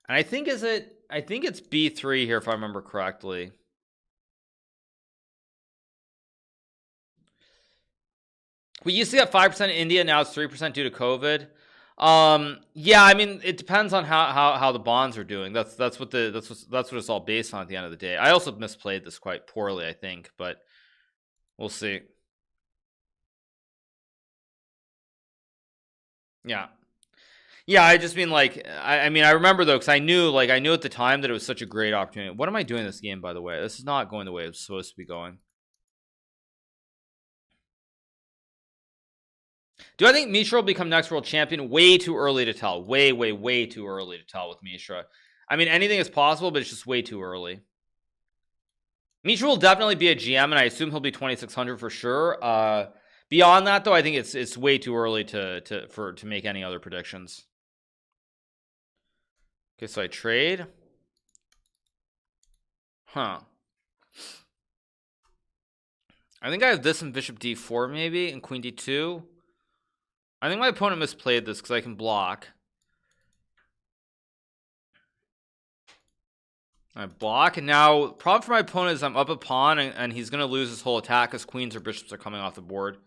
and I think it's B3 here, if I remember correctly. We used to get 5% in India. Now it's 3% due to COVID. Yeah, I mean, it depends on how the bonds are doing. That's what it's all based on at the end of the day. I also misplayed this quite poorly, I think, but we'll see. Yeah. Yeah, I just mean like I mean I remember though, because I knew at the time that it was such a great opportunity. What am I doing this game, by the way? This is not going the way it's supposed to be going. Do I think Mishra will become next world champion? Way too early to tell. Way too early to tell with Mishra. I mean, anything is possible, but it's just way too early. Mishra will definitely be a GM, and I assume he'll be 2600 for sure. Beyond that, though, I think it's way too early to make any other predictions. Okay, so I trade. Huh. I think I have this in bishop d4 maybe, and queen d2. I think my opponent misplayed this because I can block. I block, and now problem for my opponent is I'm up a pawn, and he's going to lose his whole attack because queens or bishops are coming off the board.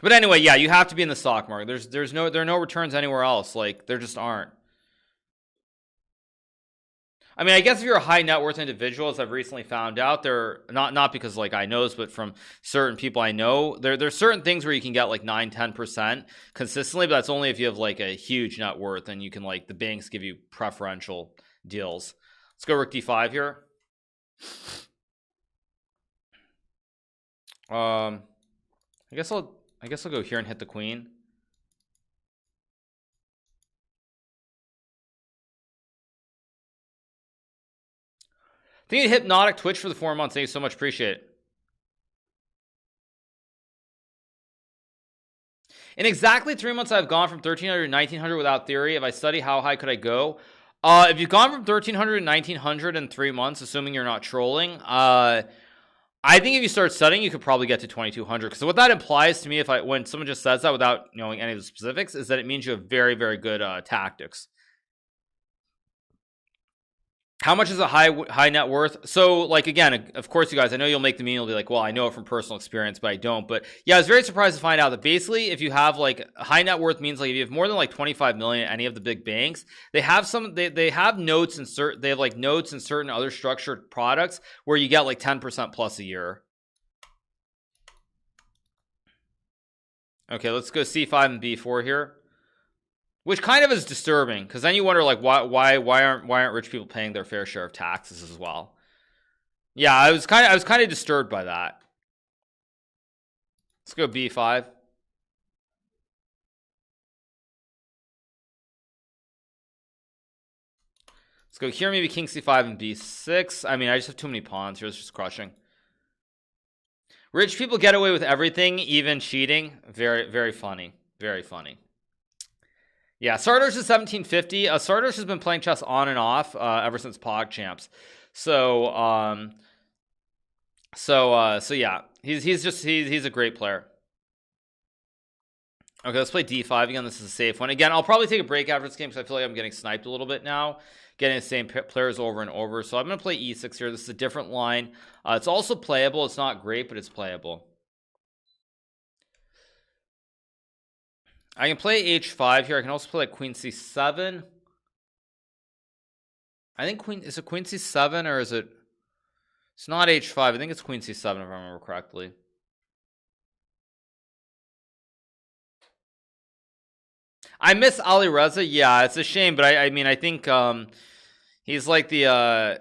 But anyway, yeah, you have to be in the stock market. There are no returns anywhere else. Like, there just aren't. I mean, I guess if you're a high net worth individual, as I've recently found out, they're not because like I knows, but from certain people I know, there's certain things where you can get like 9-10% consistently, but that's only if you have like a huge net worth, and you can like the banks give you preferential deals. Let's go rook d5 here. I guess I'll go here and hit the queen. Thank you to Hypnotic Twitch for the 4 months. Thank you so much. Appreciate it. In exactly 3 months, I've gone from 1300 to 1900 without theory. If I study, how high could I go? If you've gone from 1300 to 1900 in 3 months, assuming you're not trolling, I think if you start studying, you could probably get to 2200. Because what that implies to me, when someone just says that without knowing any of the specifics, is that it means you have very, very good tactics. How much is a high net worth? So like, again, of course, you guys, I know you'll make the meme, you'll be like, well, I know it from personal experience, but I don't. But yeah, I was very surprised to find out that basically if you have like a high net worth means like if you have more than like 25 million at any of the big banks, they have they have notes in certain other structured products where you get like 10% plus a year. Okay, let's go c5 and b4 here. Which kind of is disturbing, because then you wonder like why aren't rich people paying their fair share of taxes as well? Yeah, I was kind of disturbed by that. Let's go b5. Let's go here, maybe king c5 and b6. I mean, I just have too many pawns here. It's just crushing. Rich people get away with everything, even cheating. Very, very funny. Very funny. Yeah, Sardosh is 1750. Sardosh has been playing chess on and off ever since PogChamps. So yeah, he's a great player. Okay, let's play d5 again. This is a safe one. Again, I'll probably take a break after this game because I feel like I'm getting sniped a little bit now, getting the same players over and over. So I'm going to play e6 here. This is a different line. It's also playable. It's not great, but it's playable. I can play h5 here. I can also play like queen c7. I think is it queen c7 or is it? It's not h5. I think it's queen c7 if I remember correctly. I miss Ali Reza. Yeah, it's a shame, but I mean, I think he's like the I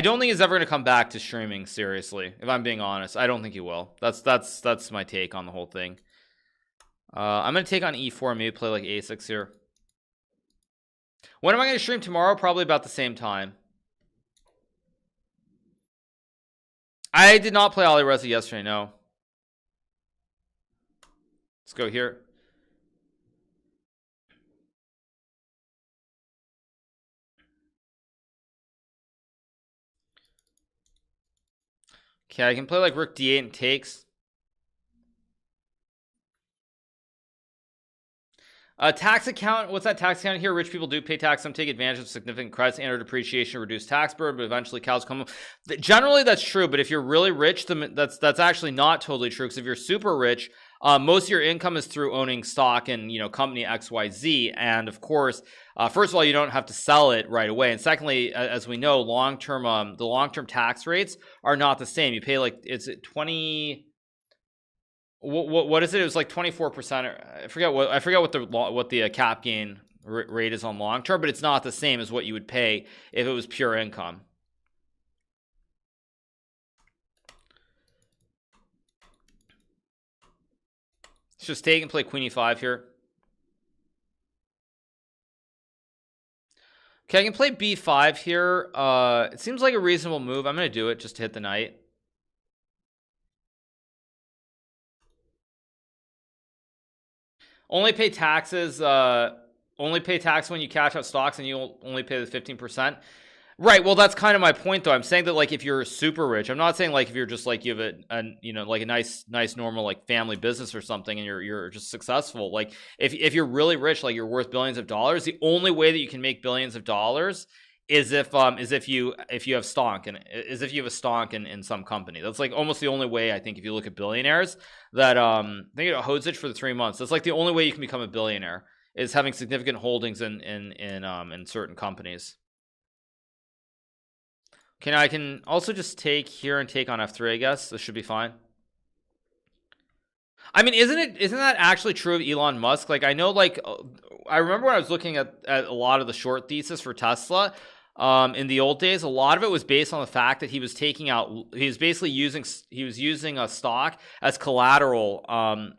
don't think he's ever gonna come back to streaming seriously. If I'm being honest, I don't think he will. That's my take on the whole thing. I'm gonna take on e4, maybe play like a6 here. When am I gonna stream tomorrow? Probably about the same time. I did not play Ali Reza yesterday. No. Let's go here. Okay, I can play like rook d8 and takes. Tax account. What's that tax account here? Rich people do pay tax. Some take advantage of significant credits, and depreciation, reduce tax burden, but eventually cows come. Generally, that's true. But if you're really rich, that's actually not totally true. Because if you're super rich, most of your income is through owning stock in company XYZ, and of course, first of all, you don't have to sell it right away, and secondly, as we know, the long-term tax rates are not the same. You pay like it's 20. What is it? It was like 24%. I forget what the cap gain rate is on long term, but it's not the same as what you would pay if it was pure income. Let's just take and play queen e5 here. Okay, I can play b5 here. It seems like a reasonable move. I'm going to do it just to hit the knight. Only pay taxes. Only pay tax when you cash out stocks, and you'll only pay the 15%. Right. Well, that's kind of my point, though. I'm saying that like if you're super rich, I'm not saying like if you're just like you have like a nice normal like family business or something, and you're just successful. Like if you're really rich, like you're worth billions of dollars, the only way that you can make billions of dollars is if you have stock and is if you have a stock in some company. That's like almost the only way, I think, if you look at billionaires that think about Hodzic for the 3 months. That's like the only way you can become a billionaire is having significant holdings in certain companies. Okay, now I can also just take here and take on f3. I guess this should be fine. I mean, isn't that actually true of Elon Musk? Like, I know, like, I remember when I was looking at a lot of the short thesis for Tesla in the old days, a lot of it was based on the fact that he was basically using a stock as collateral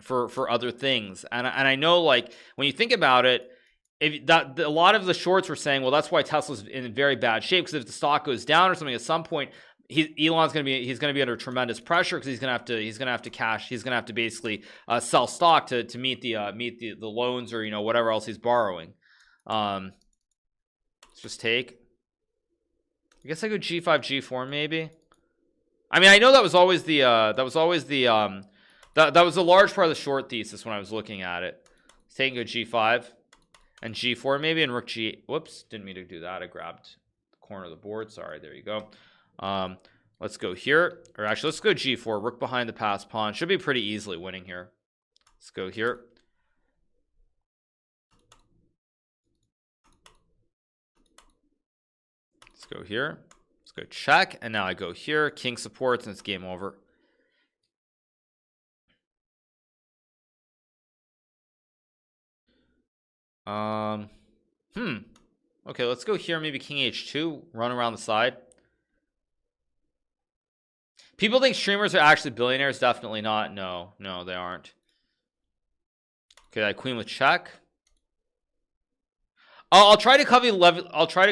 for other things. And I know, like, when you think about it, a lot of the shorts were saying, well, that's why Tesla's in very bad shape, because if the stock goes down or something at some point, Elon's going to be under tremendous pressure because he's going to have to basically sell stock to meet the loans or whatever else he's borrowing. Let's just take. I guess I go g5 g4 maybe. I mean, I know that was always that was a large part of the short thesis when I was looking at it. Let's take and go g5 and g4 maybe, and rook g. Whoops, didn't mean to do that. I grabbed the corner of the board. Sorry, there you go. Let's go here, or actually let's go g4, rook behind the passed pawn. Should be pretty easily winning here. Let's go here. Let's go here. Let's go check, and now I go here. King supports, and it's game over. Okay, let's go here. Maybe king h2, run around the side. People think streamers are actually billionaires. Definitely not. No, they aren't. Okay, I queen with check. I'll try to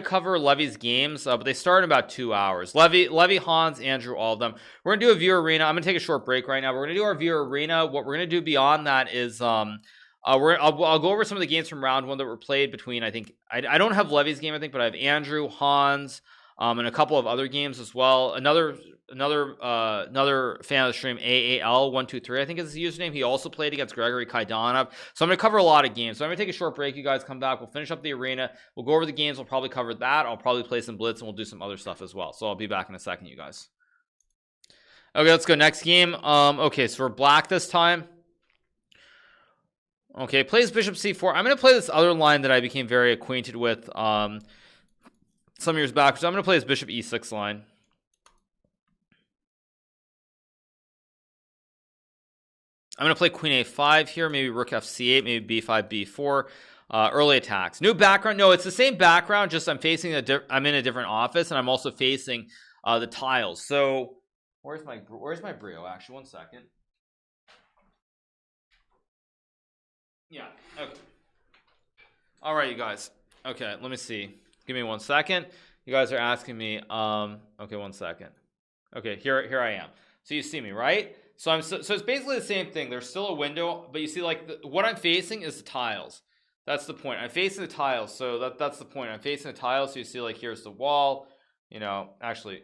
cover Levy's games, but they start in about 2 hours. Levy, Hans, Andrew, all of them. We're gonna do a viewer arena. I'm gonna take a short break right now. We're gonna do our viewer arena. What we're gonna do beyond that is I'll go over some of the games from round 1 that were played between. I think I don't have Levy's game, I think, but I have Andrew, Hans, and a couple of other games as well. Another fan of the stream, AAL123, I think is his username. He also played against Gregory Kaidanov. So I'm going to cover a lot of games. So I'm going to take a short break. You guys come back. We'll finish up the arena. We'll go over the games. We'll probably cover that. I'll probably play some Blitz and we'll do some other stuff as well. So I'll be back in a second, you guys. Okay, let's go. Next game. Okay, so we're black this time. Okay, plays Bishop C4. I'm going to play this other line that I became very acquainted with some years back. So I'm going to play this Bishop E6 line. I'm going to play Queen A5 here, maybe Rook F8, maybe B5, B4. Early attacks. New background. No, it's the same background, just I'm facing I'm in a different office, and I'm also facing the tiles. So where's my Brio? Actually, one second. Yeah. Okay. All right, you guys. Okay, let me see. Give me 1 second. You guys are asking me. Okay, 1 second. Okay, here I am. So you see me, right? So so it's basically the same thing. There's still a window, but you see, like, what I'm facing is the tiles. That's the point. I'm facing the tiles, so that's the point. I'm facing the tiles, so you see, like, here's the wall. You know, actually,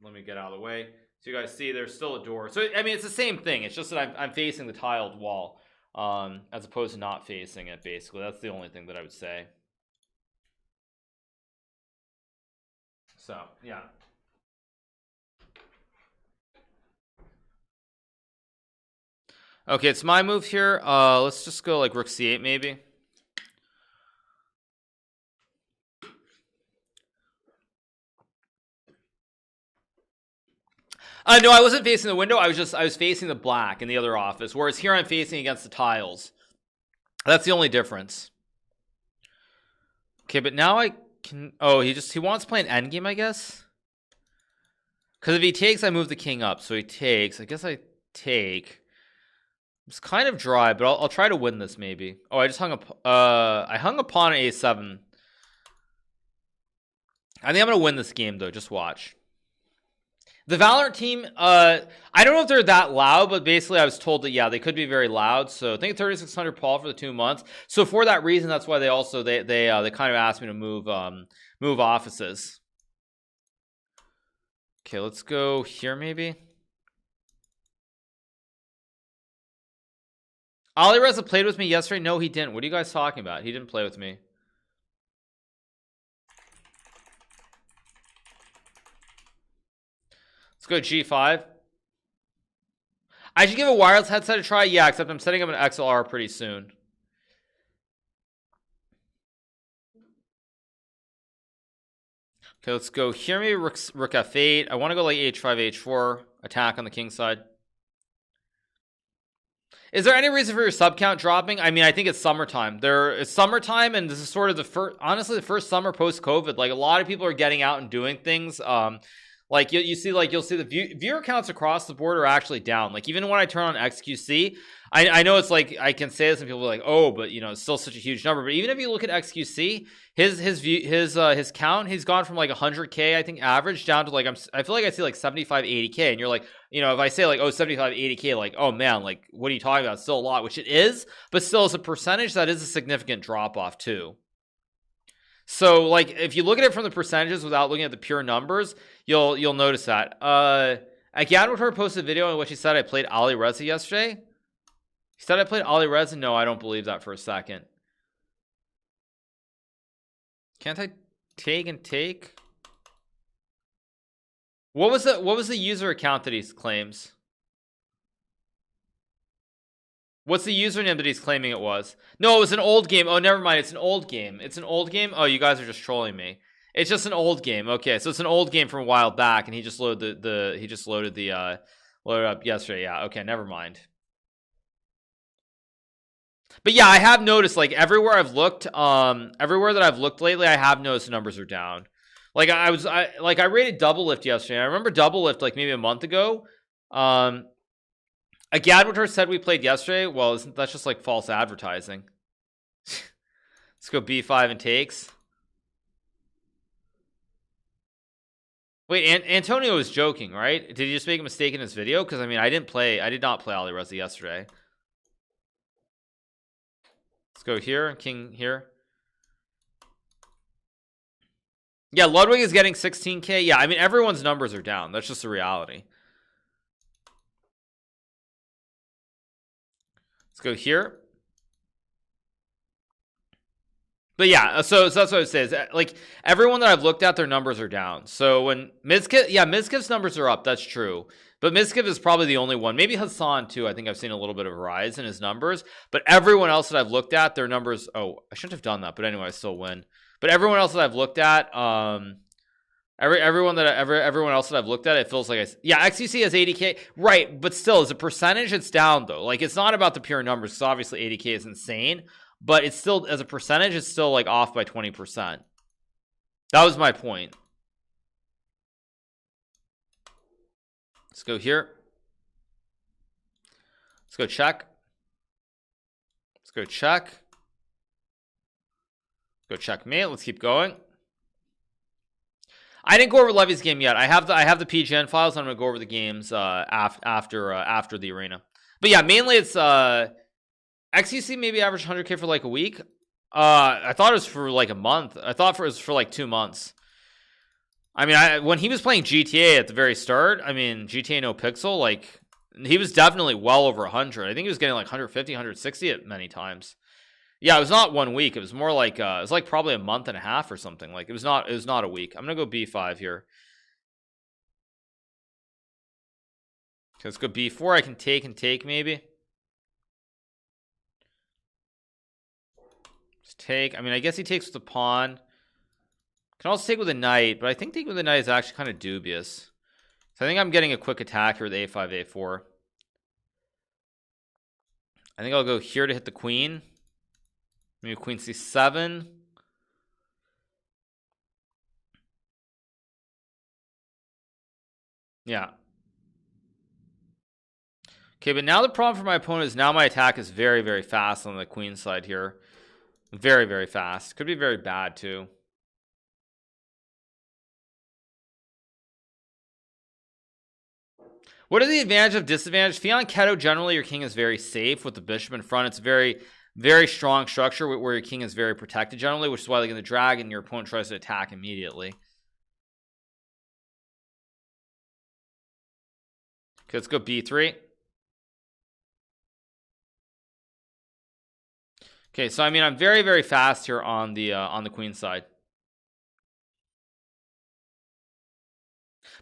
let me get out of the way. So you guys see there's still a door. So, I mean, it's the same thing. It's just that I'm facing the tiled wall, as opposed to not facing it, basically. That's the only thing that I would say. So, yeah. Okay, it's my move here. Let's just go like Rook C8 maybe. No, I wasn't facing the window. I was facing the black in the other office, whereas here I'm facing against the tiles. That's the only difference. Okay, but now I can. Oh, he wants to play an endgame, I guess. Because if he takes, I move the king up. So he takes. I guess I take. It's kind of dry, but I'll try to win this maybe. Oh, I just hung up. I hung a pawn at A7. I think I'm gonna win this game though. Just watch. The Valorant team, I don't know if they're that loud, but basically I was told that, yeah, they could be very loud. So I think 3,600 Paul for the 2 months. So for that reason, that's why they also they kind of asked me to move offices. Okay, let's go here maybe. Ali Reza played with me yesterday. No, he didn't. What are you guys talking about? He didn't play with me. Let's go G5. I should give a wireless headset a try. Yeah, except I'm setting up an XLR pretty soon. Okay, let's go here. Maybe Rook F8. I want to go like H5, H4. Attack on the king side. Is there any reason for your sub count dropping? I mean, I think it's summertime. It's summertime, and this is sort of honestly, the first summer post-COVID. Like, a lot of people are getting out and doing things. Like you'll see the viewer counts across the board are actually down. Like, even when I turn on XQC, I know it's like, I can say this and people are like, oh, but you know, it's still such a huge number. But even if you look at XQC, his count, he's gone from like 100K, I think, average down to like, I feel like I see like 75, 80K. And you're like, you know, if I say like, oh, 75, 80K, like, oh man, like, what are you talking about? It's still a lot, which it is, but still as a percentage, that is a significant drop off too. So, like, if you look at it from the percentages without looking at the pure numbers, you'll notice that. Agadwatar posted a video in which he said I played Ali Reza yesterday. He said I played Ali Reza. No, I don't believe that for a second. Can't I take and take? What was the user account that he claims? What's the username that he's claiming it was? No, it was an old game. Oh, never mind. It's an old game. It's an old game. Oh, you guys are just trolling me. It's just an old game. Okay, so it's an old game from a while back, and he just loaded loaded up yesterday. Yeah. Okay, never mind. But yeah, I have noticed, like, everywhere I've looked, everywhere that I've looked lately, I have noticed the numbers are down. Like, I rated Double Lift yesterday. I remember Double Lift like maybe a month ago. Agadwatar said we played yesterday. Well, that's just like false advertising. Let's go b5 and takes. Wait, Antonio was joking, right? Did he just make a mistake in his video? Because I mean, I did not play Ali Reza yesterday. Let's go here, king here. Yeah, Ludwig is getting 16k. Yeah, I mean, everyone's numbers are down. That's just the reality. Let's go here. But yeah, so that's what I would say is like everyone that I've looked at, their numbers are down. So when Mizkiv's numbers are up, that's true. But Mizkiv is probably the only one. Maybe Hassan too. I think I've seen a little bit of a rise in his numbers. But everyone else that I've looked at, their numbers. Oh, I shouldn't have done that. But anyway, I still win. But everyone else that I've looked at, everyone else that I've looked at, it feels like XQC has 80k, right? But still, as a percentage, it's down though. Like it's not about the pure numbers. Because obviously 80k is insane. But it's still, as a percentage, it's still like off by 20%. That was my point. Let's go here. Let's go check. Let's go check. Let's go checkmate. Let's keep going. I didn't go over Levy's game yet. I have the PGN files. I'm gonna go over the games after the arena. But yeah, mainly it's XQC maybe average 100k for like a week. I thought it was for like a month. I thought it was for like 2 months. I mean, when he was playing GTA at the very start, I mean, GTA No Pixel, like he was definitely well over 100. I think he was getting like 150, 160 at many times. Yeah, it was not 1 week. It was more like it was like probably a month and a half or something. Like it was not a week. I'm gonna go b5 here. Okay, let's go b4. I can take and take maybe. Let's take. I mean, I guess he takes with the pawn. Can also take with a knight, but I think taking with a knight is actually kind of dubious. So I think I'm getting a quick attack here with a5, a4. I think I'll go here to hit the queen. Maybe queen c7. Yeah. Okay, but now the problem for my opponent is now my attack is very, very fast on the queen side here. Very, very fast. Could be very bad too. What are the advantage of disadvantage? Fion Keto, generally your king is very safe with the bishop in front. It's very, very strong structure where your king is very protected generally, which is why like in the dragon, your opponent tries to attack immediately. Okay, let's go b3. Okay, so I mean I'm very, very fast here on the queen side.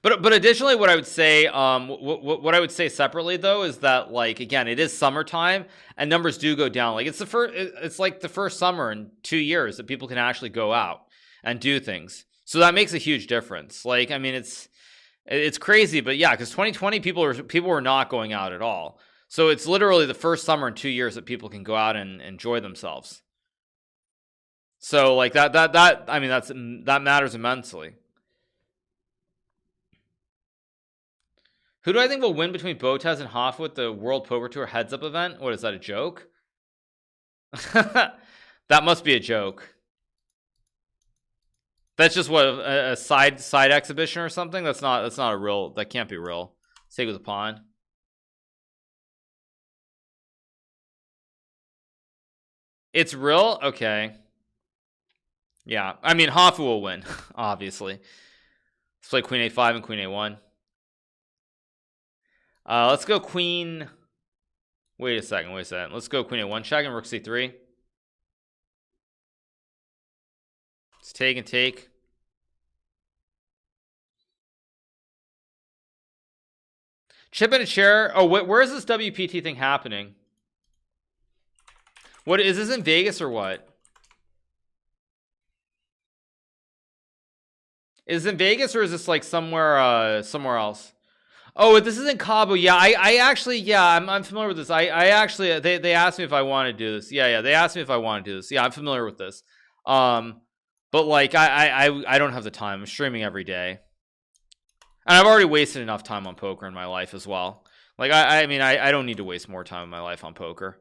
But additionally, what I would say, what I would say separately though is that like again, it is summertime and numbers do go down. Like it's like the first summer in 2 years that people can actually go out and do things. So that makes a huge difference. Like I mean, it's crazy, but yeah, because 2020 people were not going out at all. So it's literally the first summer in 2 years that people can go out and enjoy themselves. So like that I mean that matters immensely. Who do I think will win between Botez and Hoffa at the World Poker Tour heads up event? What is that, a joke? That must be a joke. That's just what a side exhibition or something. That's not a real. That can't be real. Let's take with a pawn. It's real? Okay. Yeah, I mean Hoffa will win, obviously. Let's play queen a5 and queen a1. Let's go queen. Wait a second. Let's go queen a1 check and rook c3. Let's take and take. Chip in a chair. Oh, where is this WPT thing happening? What is this, in Vegas or what? Is this in Vegas or is this like somewhere else? Oh, this is in Cabo. Yeah, I actually, yeah, I'm familiar with this. I actually, they asked me if I want to do this. Yeah, they asked me if I want to do this. Yeah, I'm familiar with this. But like, I don't have the time. I'm streaming every day, and I've already wasted enough time on poker in my life as well. Like, I mean, I don't need to waste more time in my life on poker.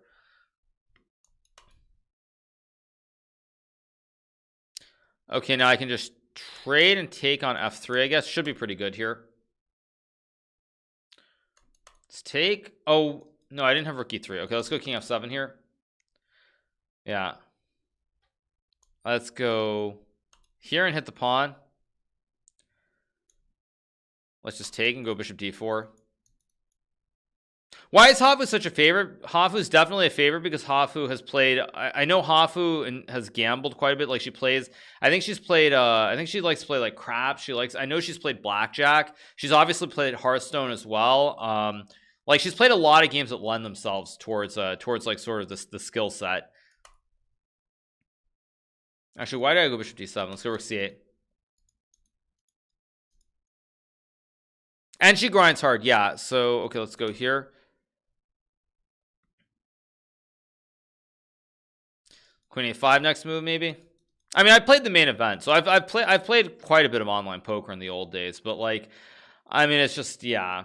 Okay, now I can just trade and take on f3, I guess. Should be pretty good here. Let's take. Oh, no, I didn't have rook e3. Okay, let's go king f7 here. Yeah. Let's go here and hit the pawn. Let's just take and go bishop d4. Why is Hafu such a favorite? Hafu's definitely a favorite because Hafu has played. I know Hafu and has gambled quite a bit. Like she plays. I think she's played. I think she likes to play like crap. I know she's played blackjack. She's obviously played Hearthstone as well. Like she's played a lot of games that lend themselves towards like sort of the skill set. Actually, why did I go bishop d7? Let's go rook c8. And she grinds hard, yeah. So okay, let's go here. Queen a5 next move, maybe. I mean, I played the main event, so I've played quite a bit of online poker in the old days, but like, I mean, it's just yeah.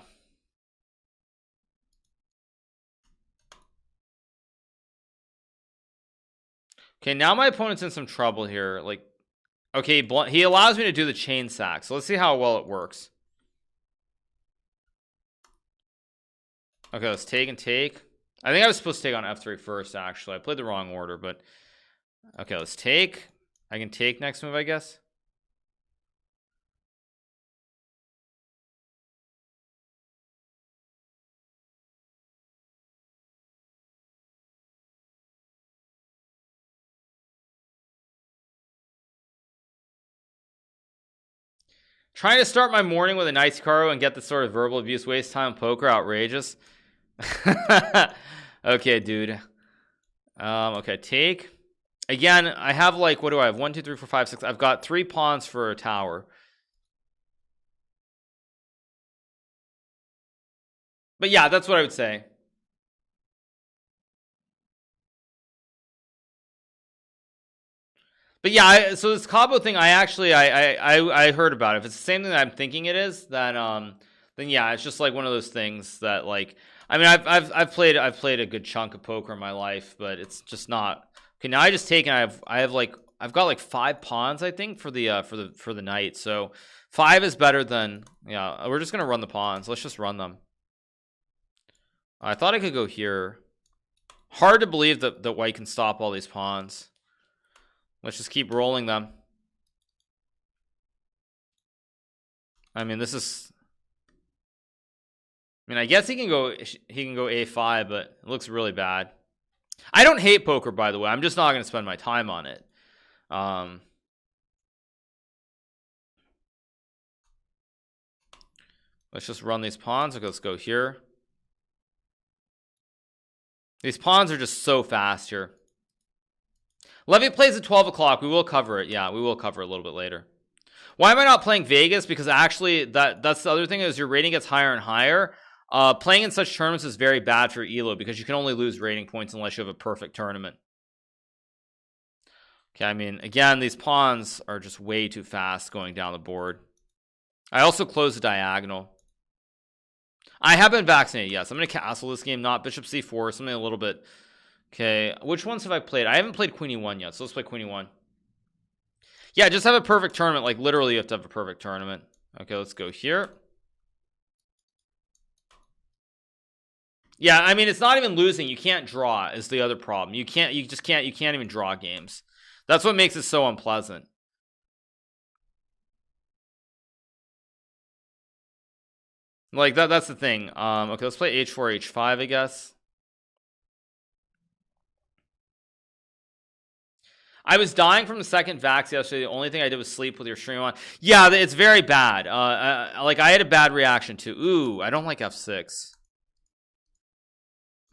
Okay, now my opponent's in some trouble here. Like, okay, he allows me to do the chain sack, so let's see how well it works. Okay, let's take and take. I think I was supposed to take on f3 first, actually. I played the wrong order, but okay, let's take. I can take next move, I guess. Trying to start my morning with a nice Hikaru and get the sort of verbal abuse, waste time on poker, outrageous. Okay, dude. Okay, take. Again, I have like, what do I have? 1, 2, 3, 4, 5, 6. I've got 3 pawns for a tower. But yeah, that's what I would say. But yeah, so this Cabo thing, I heard about it. If it's the same thing that I'm thinking it is, then yeah, it's just like one of those things that like, I mean, I've played a good chunk of poker in my life, but it's just not. Okay, now I just take and I've got like 5 pawns, I think, for the night. So 5 is better than, yeah, we're just gonna run the pawns. Let's just run them. I thought I could go here. Hard to believe that white can stop all these pawns. Let's just keep rolling them. I mean, this is. I mean, I guess he can go a5, but it looks really bad. I don't hate poker, by the way. I'm just not going to spend my time on it. Let's just run these pawns. Okay, let's go here. These pawns are just so fast here. Levy plays at 12 o'clock. We will cover it. Yeah, we will cover it a little bit later. Why am I not playing Vegas? Because actually, that's the other thing is your rating gets higher and higher. Playing in such tournaments is very bad for ELO because you can only lose rating points unless you have a perfect tournament. Okay, I mean, again, these pawns are just way too fast going down the board. I also closed the diagonal. I have been vaccinated, yes. I'm going to castle this game, not bishop c4, something a little bit. Okay, which ones have I played? I haven't played queen e1 yet, so let's play queen e1. Yeah, just have a perfect tournament. Like, literally, you have to have a perfect tournament. Okay, let's go here. Yeah, I mean, it's not even losing. You can't draw is the other problem. You can't even draw games. That's what makes it so unpleasant. Like, that's the thing. Okay, let's play h4, h5, I guess. I was dying from the second vax yesterday. The only thing I did was sleep with your stream on. Yeah, it's very bad. Like, I had a bad reaction to. Ooh, I don't like f6.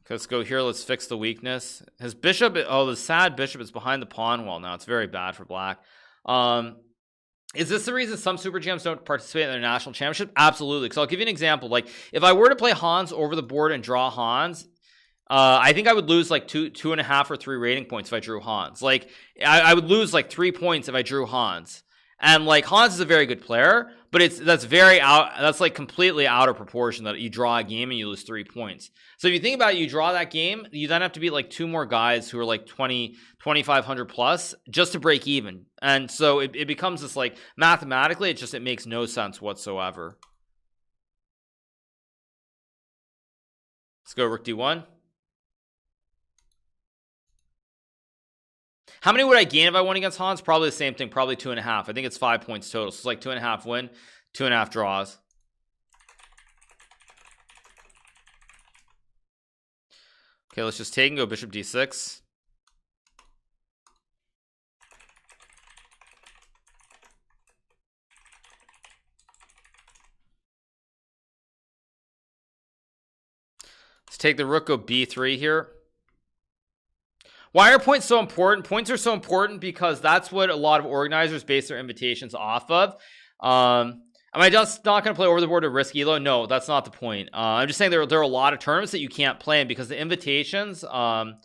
Let's go here. Let's fix the weakness. His bishop. Oh, the sad bishop is behind the pawn wall now. It's very bad for black. Is this the reason some super jams don't participate in their national championship? Absolutely. Because I'll give you an example. Like, if I were to play Hans over the board and draw Hans, I think I would lose like 2.5 or 3 rating points if I drew Hans. Like, I would lose like 3 points if I drew Hans. And like Hans is a very good player, but that's like completely out of proportion that you draw a game and you lose 3 points. So if you think about it, you draw that game, you then have to beat like 2 more guys who are like 2,500 plus just to break even. And so it becomes this like mathematically, it makes no sense whatsoever. Let's go rook d1. How many would I gain if I won against Hans? Probably the same thing, probably 2.5. I think it's 5 points total. So it's like 2.5 win, 2.5 draws. Okay, let's just take and go bishop d6. Let's take the rook, go b3 here. Why are points so important? Points are so important because that's what a lot of organizers base their invitations off of. Am I just not going to play over the board to risk elo? No, that's not the point. I'm just saying there are a lot of tournaments that you can't play in because the invitations are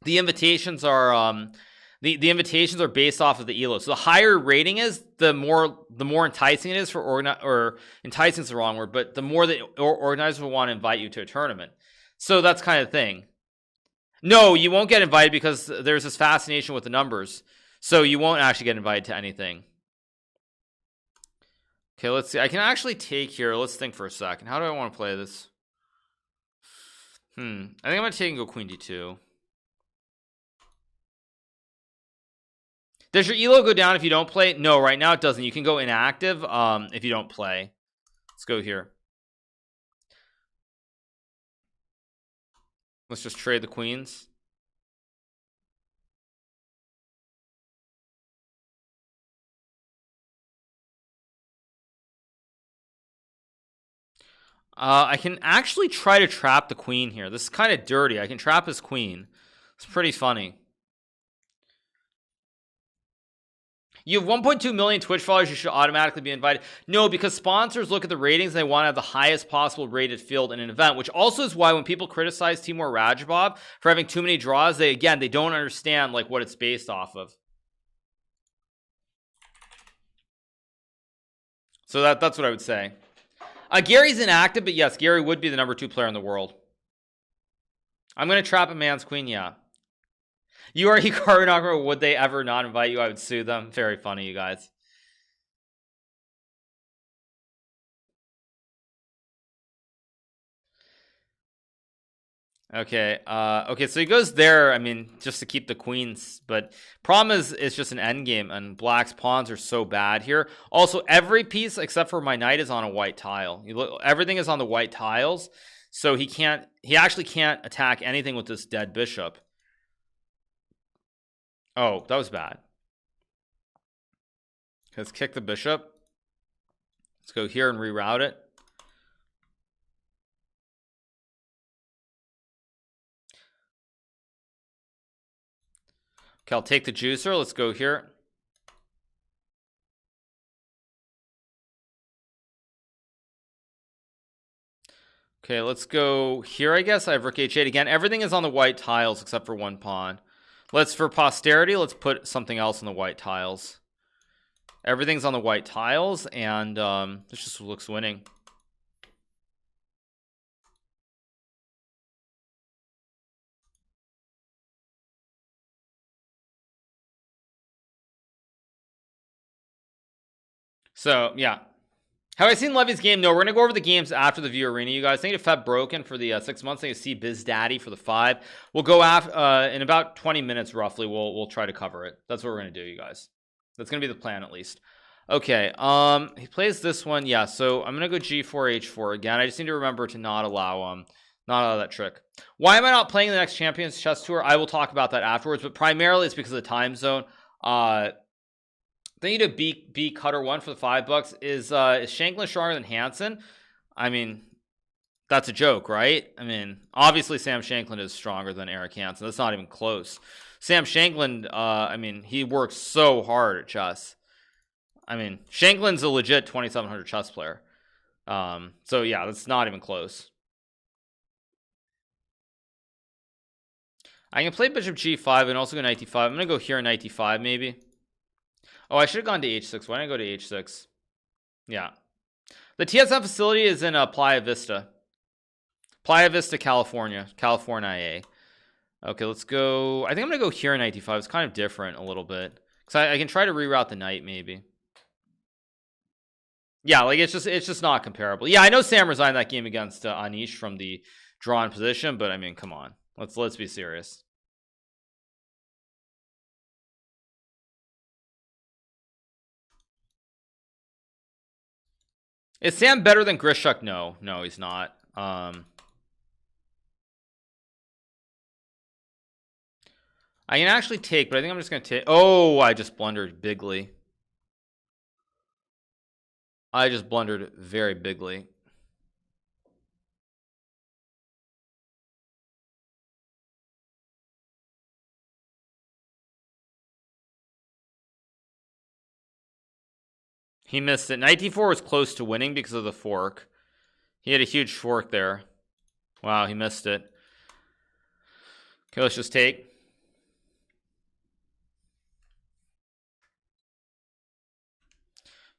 the invitations are based off of the elo. So the higher rating is, the more enticing it is for enticing is the wrong word, but the more that organizers will want to invite you to a tournament. So that's kind of the thing. No, you won't get invited because there's this fascination with the numbers. So you won't actually get invited to anything. Okay, let's see. I can actually take here. Let's think for a second. How do I want to play this? I think I'm going to take and go queen d2. Does your elo go down if you don't play? No, right now it doesn't. You can go inactive if you don't play. Let's go here. Let's just trade the queens. I can actually try to trap the queen here. This is kind of dirty. I can trap his queen. It's pretty funny. You have 1.2 million Twitch followers. You should automatically be invited. No, because sponsors look at the ratings. They want to have the highest possible rated field in an event, which also is why when people criticize Timur Radjabov for having too many draws, they don't understand like what it's based off of. So that's what I would say. Gary's inactive, but yes, Gary would be the number 2 player in the world. I'm going to trap a man's queen, yeah. You are Hikaru Nakamura. Would they ever not invite you? I would sue them. Very funny, you guys. Okay. Okay, so he goes there, I mean, just to keep the queens. But problem is, it's just an endgame, and black's pawns are so bad here. Also, every piece except for my knight is on a white tile. Everything is on the white tiles. So he actually can't attack anything with this dead bishop. Oh, that was bad. Let's kick the bishop. Let's go here and reroute it. Okay, I'll take the juicer. Let's go here. Okay, let's go here, I guess. I have rook h8 again. Everything is on the white tiles except for one pawn. For posterity, let's put something else on the white tiles. Everything's on the white tiles, and this just looks winning. So, yeah. Have I seen Levy's game? No, we're going to go over the games after the View Arena, you guys. Thank you to Feb Broken for the 6 months. Thank you to see Biz Daddy for the 5. We'll go in about 20 minutes, roughly. We'll try to cover it. That's what we're going to do, you guys. That's going to be the plan, at least. Okay, he plays this one. Yeah, so I'm going to go g4, h4 again. I just need to remember to not allow that trick. Why am I not playing the next Champions Chess Tour? I will talk about that afterwards, but primarily it's because of the time zone. Thank you to B Cutter 1 for the $5. Is Shanklin stronger than Hansen? I mean, that's a joke, right? I mean, obviously Sam Shanklin is stronger than Eric Hansen. That's not even close. Sam Shanklin, I mean, he works so hard at chess. I mean, Shanklin's a legit 2700 chess player. So yeah, that's not even close. I can play bishop g5 and also go knight d5. I'm gonna go here on knight d5 maybe. Oh, I should have gone to h6. Why didn't I go to h6? Yeah. The TSM facility is in Playa Vista. Playa Vista, California. California. Okay, let's go. I think I'm going to go here in knight d5. It's kind of different a little bit. Because I can try to reroute the knight, maybe. Yeah, like it's just not comparable. Yeah, I know Sam resigned that game against Anish from the drawn position, but I mean, come on. Let's be serious. Is Sam better than Grishuk? No, he's not. I can actually take, but I think I'm just going to take. Oh, I just blundered bigly. I just blundered very bigly. He missed it. Knight d4 was close to winning because of the fork. He had a huge fork there. Wow, he missed it. Okay, let's just take.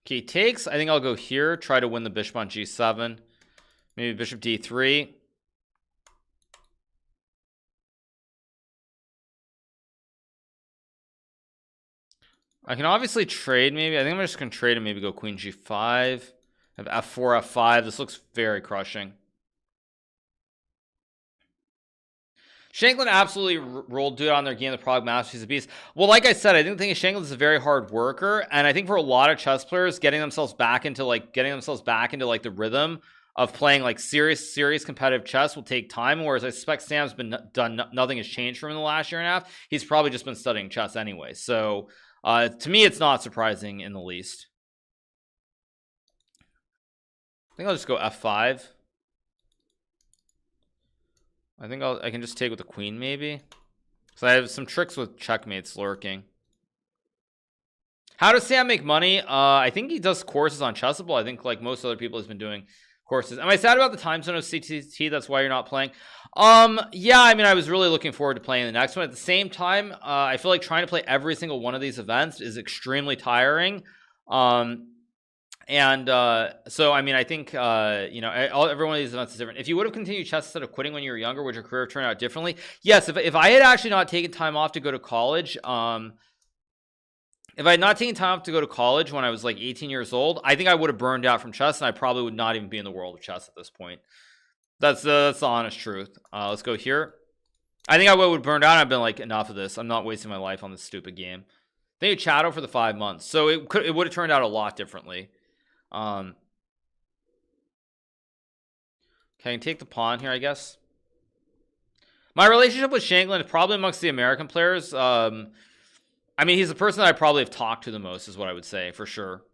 Okay, takes. I think I'll go here. Try to win the bishop on g7. Maybe bishop d3. I can obviously trade maybe. I think I'm just going to trade and maybe go queen g5. I have f4, f5. This looks very crushing. Shanklin absolutely rolled dude on their game. The Prague Masters, he's a beast. Well, like I said, I think Shanklin is a very hard worker, and I think for a lot of chess players, getting themselves back into like the rhythm of playing like serious competitive chess will take time. Whereas I suspect Sam's been done, nothing has changed for him in the last year and a half. He's probably just been studying chess anyway. So to me, it's not surprising in the least. I think I'll just go f5. I think I can just take with the queen maybe. So I have some tricks with checkmates lurking. How does Sam make money? I think he does courses on Chessable. I think like most other people, he's been doing courses. Am I sad about the time zone of CTT? That's why you're not playing. Yeah, I mean, I was really looking forward to playing the next one. At the same time, I feel like trying to play every single one of these events is extremely tiring. So I mean, I think you know, every one of these events is different. If you would have continued chess instead of quitting when you were younger, would your career turn out differently? Yes. If I had actually not taken time off to go to college, if I had not taken time off to go to college when I was like 18 years old, I think I would have burned out from chess, and I probably would not even be in the world of chess at this point. That's the honest truth. Let's go here. I think I would have burned out. I've been like, enough of this. I'm not wasting my life on this stupid game. They chatted for the 5 months, so it would have turned out a lot differently. Okay, I can take the pawn here, I guess. My relationship with Shanklin is probably amongst the American players. I mean, he's the person that I probably have talked to the most, is what I would say, for sure.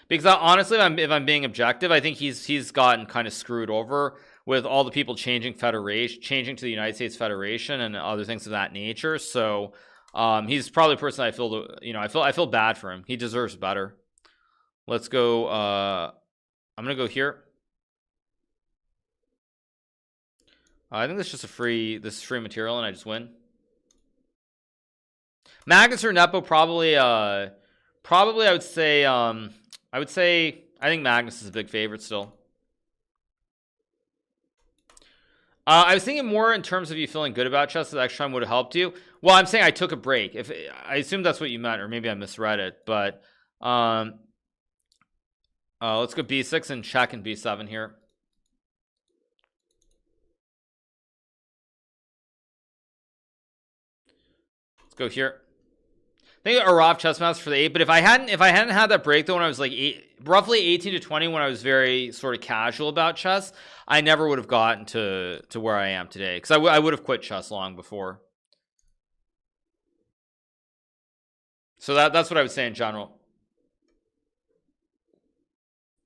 Because honestly, if I'm being objective, I think he's gotten kind of screwed over with all the people changing to the United States Federation and other things of that nature. So he's probably the person I feel, you know, I feel bad for him. He deserves better. Let's go. I'm gonna go here. I think this is just free material, and I just win. Magnus or Nepo, probably I would say I think Magnus is a big favorite still. I was thinking more in terms of you feeling good about chess. The extra time would have helped you. Well, I'm saying I took a break. If I assume that's what you meant, or maybe I misread it. But let's go b6 and check in b7 here. Let's go here. I think Arav chess master for the 8, but if I hadn't had that break though when I was like roughly 18 to 20, when I was very sort of casual about chess, I never would have gotten to where I am today, because I would have quit chess long before. So that's what I would say in general.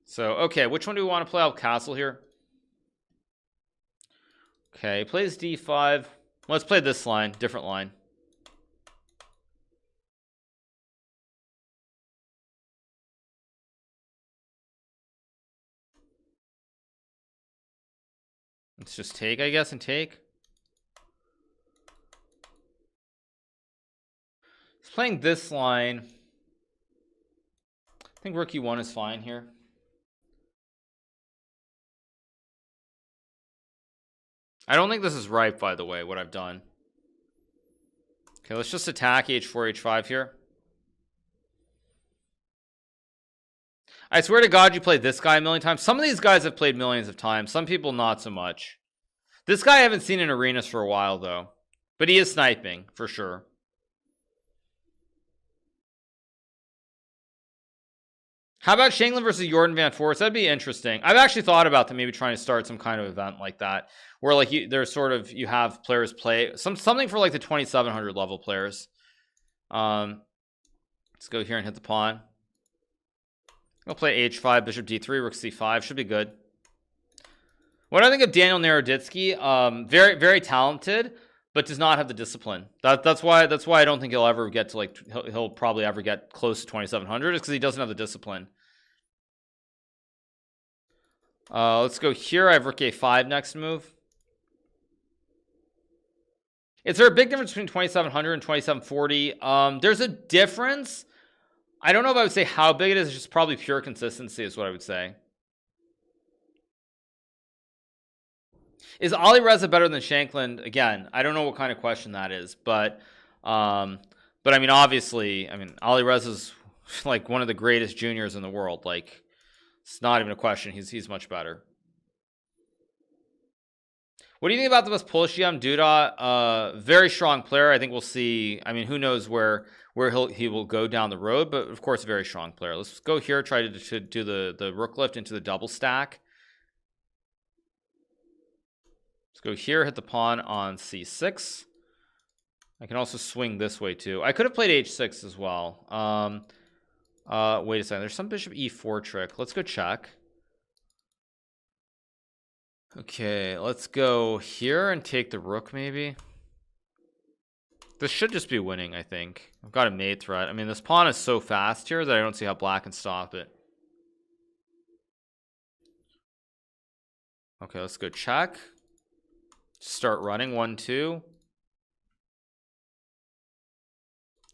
So okay, which one do we want to play? I'll castle here. Okay, plays d5. Let's play this line, different line. Let's just take, I guess, and take. Playing this line, I think rook e1 is fine here. I don't think this is ripe, by the way, what I've done. Okay, let's just attack h4, h5 here. I swear to God, you played this guy a million times. Some of these guys have played millions of times. Some people not so much. This guy I haven't seen in arenas for a while, though. But he is sniping, for sure. How about Shankland versus Jordan Van Forest? That'd be interesting. I've actually thought about that, maybe trying to start some kind of event like that, where like there's sort of, you have players play something for like the 2700 level players. Let's go here and hit the pawn. I'll play h5, bishop d3, rook c5. Should be good. What do I think of Daniel Naroditsky? Very, very talented, but does not have the discipline. That's why I don't think he'll ever get to like, he'll probably ever get close to 2700, is because he doesn't have the discipline. Let's go here. I have rook a5 next move. Is there a big difference between 2700 and 2740? There's a difference. I don't know if I would say how big it is. It's just probably pure consistency is what I would say. Is Ali Reza better than Shankland? Again, I don't know what kind of question that is, but I mean, obviously, I mean, Ali Reza's like one of the greatest juniors in the world. Like, it's not even a question. He's much better. What do you think about the Polish-GM Duda? Very strong player. I think we'll see. I mean, who knows where he will go down the road, but of course, a very strong player. Let's go here. Try to do the rook lift into the double stack. Let's go here. Hit the pawn on c6. I can also swing this way too. I could have played h6 as well. Wait a second. There's some bishop e4 trick. Let's go check. Okay, let's go here and take the rook maybe. This should just be winning, I think. I've got a mate threat. I mean, this pawn is so fast here that I don't see how black can stop it. Okay, let's go check. Start running 1-2.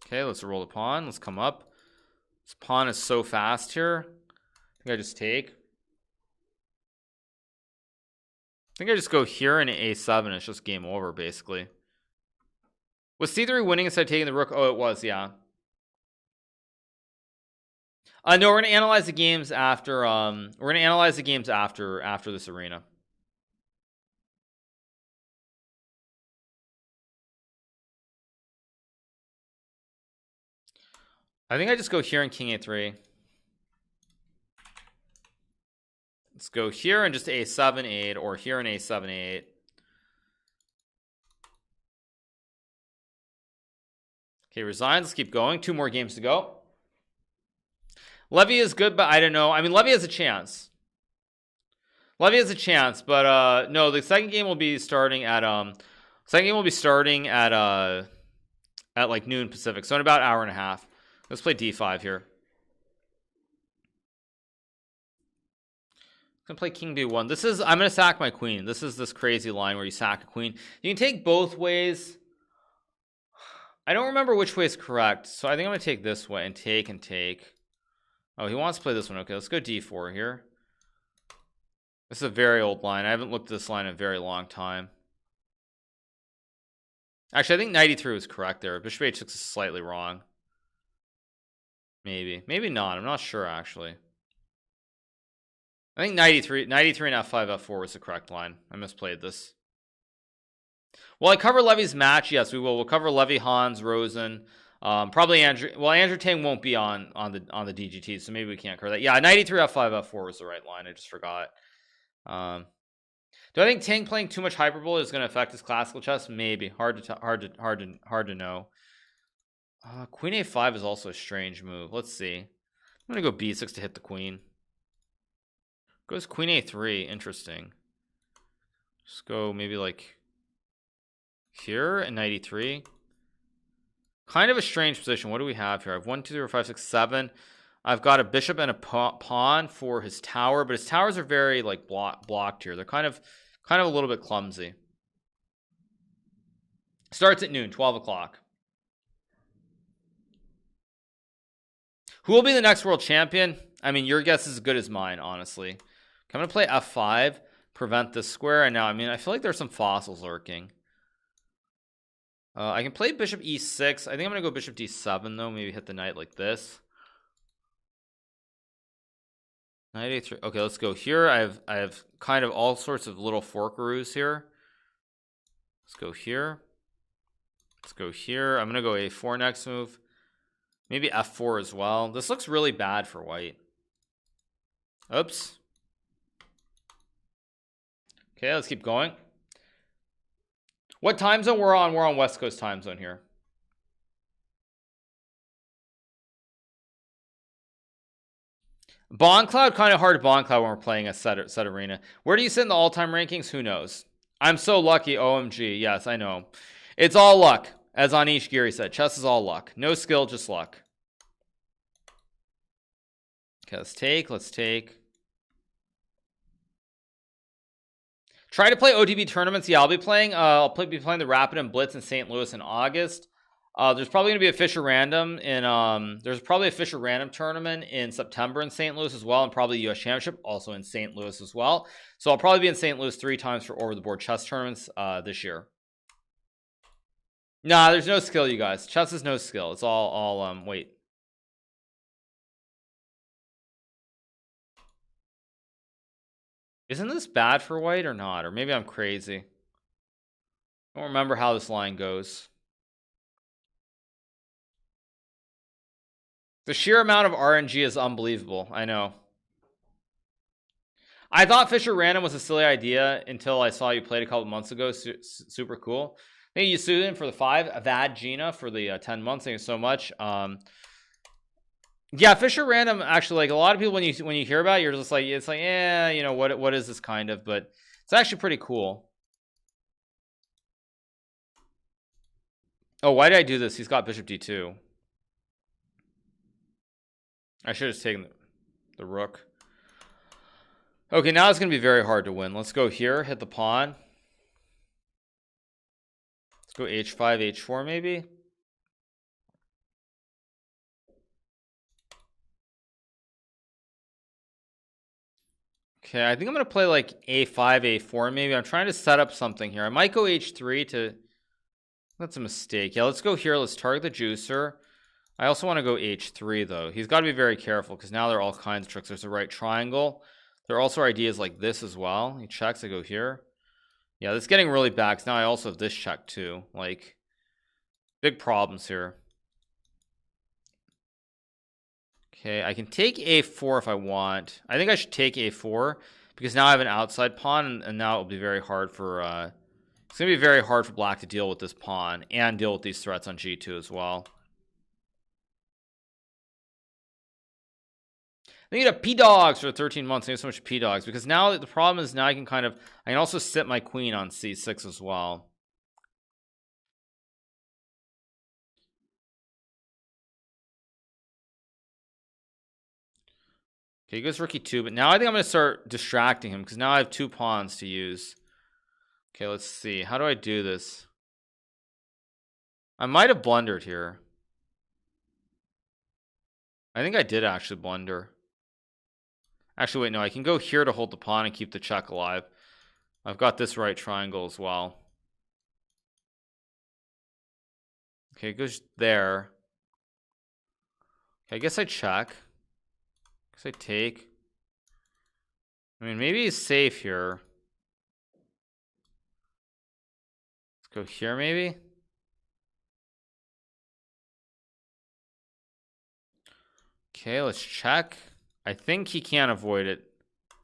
Okay, let's roll the pawn. Let's come up. This pawn is so fast here. I think I just take. I think I just go here and a7. It's just game over, basically. Was c3 winning instead of taking the rook? Oh, it was, yeah. No, we're gonna analyze the games after. We're gonna analyze the games after this arena. I think I just go here and king a3. Let's go here and just a7 8, or here and a7 8. Okay, resigns. Let's keep going. 2 more games to go. Levy is good, but I don't know. I mean, Levy has a chance. Levy has a chance, but no, the second game will be starting at like noon Pacific, so in about an hour and a half. Let's play d5 here. I'm gonna play king b1. This is, I'm gonna sack my queen. This is this crazy line where you sack a queen. You can take both ways. I don't remember which way is correct, so I think I'm gonna take this way and take and take. Oh, he wants to play this one. Okay, let's go d4 here. This is a very old line. I haven't looked at this line in a very long time. Actually, I think knight e3 was correct there. Bishop h6 is slightly wrong. Maybe not. I'm not sure actually. I think knight e3 and f5 f4 was the correct line. I misplayed this. Well, I cover Levy's match. Yes, we will. We'll cover Levy, Hans, Rosen, probably Andrew. Well, Andrew Tang won't be on the DGT, so maybe we can't cover that. Yeah, knight e3 f5 f4 was the right line. I just forgot. Do I think Tang playing too much hyperbole is going to affect his classical chess? Maybe. Hard to know. Queen a5 is also a strange move. Let's see. I'm gonna go b6 to hit the queen. Goes queen a3. Interesting. Just go maybe like here and knight e3. Kind of a strange position. What do we have here? I have 1 2 3 4 5 6 7. I've got a bishop and a pawn for his tower, but his towers are very like blocked here. They're kind of a little bit clumsy. Starts at noon, 12 o'clock. Who will be the next world champion? I mean, your guess is as good as mine, honestly. Okay, I'm going to play f5, prevent this square. And now, I mean, I feel like there's some fossils lurking. I can play bishop e6. I think I'm going to go bishop d7, though. Maybe hit the knight like this. Knight a3. Okay, let's go here. I have kind of all sorts of little forkaroos here. Let's go here. Let's go here. I'm going to go a4 next move. Maybe f4 as well. This looks really bad for white. Oops. Okay, let's keep going. What time zone we're on? We're on West Coast time zone here. Bond Cloud, kind of hard to Bond Cloud when we're playing a set arena. Where do you sit in the all-time rankings? Who knows? I'm so lucky. OMG. Yes, I know. It's all luck. As Anish Giri said, chess is all luck. No skill, just luck. Okay, let's take. Try to play OTB tournaments. Yeah, I'll be playing. Be playing the Rapid and Blitz in St. Louis in August. There's probably going to be a Fisher Random in. There's probably a Fisher Random tournament in September in St. Louis as well, and probably the US Championship also in St. Louis as well. So I'll probably be in St. Louis 3 times for over-the-board chess tournaments this year. Nah, there's no skill, you guys. Chess is no skill. It's all wait. Isn't this bad for white or not? Or maybe I'm crazy. I don't remember how this line goes. The sheer amount of RNG is unbelievable. I know. I thought Fisher Random was a silly idea until I saw you played a couple months ago. Super cool. Thank you, Susan, for the 5. Avad Gina for the 10 months. Thank you so much. Yeah, Fisher Random, actually, like a lot of people, when you hear about it, you're just like, it's like, yeah, you know, what is this kind of? But it's actually pretty cool. Oh, why did I do this? He's got bishop d2. I should have taken the rook. Okay, now it's going to be very hard to win. Let's go here, hit the pawn. Let's go h5, h4 maybe. Okay, I think I'm going to play like a5, a4 maybe. I'm trying to set up something here. I might go h3 to... That's a mistake. Yeah, let's go here. Let's target the juicer. I also want to go h3 though. He's got to be very careful because now there are all kinds of tricks. There's a right triangle. There are also ideas like this as well. He checks. I go here. Yeah, this is getting really bad because now I also have this check too. Like, big problems here. Okay, I can take a4 if I want. I think I should take a4 because now I have an outside pawn, and now it will be very hard for... it's going to be very hard for black to deal with this pawn and deal with these threats on g2 as well. Thank you to P-Dogs for 13 months. Thank you so much, P-Dogs. Because now the problem is now I can also sit my queen on c6 as well. Okay, he goes rook e2, but now I think I'm going to start distracting him because now I have 2 pawns to use. Okay, let's see. How do I do this? I might have blundered here. I think I did actually blunder. Actually, wait, no, I can go here to hold the pawn and keep the check alive. I've got this right triangle as well. Okay, it goes there. Okay, I guess I check. I guess I take. I mean, maybe he's safe here. Let's go here, maybe. Okay, let's check. I think he can't avoid it.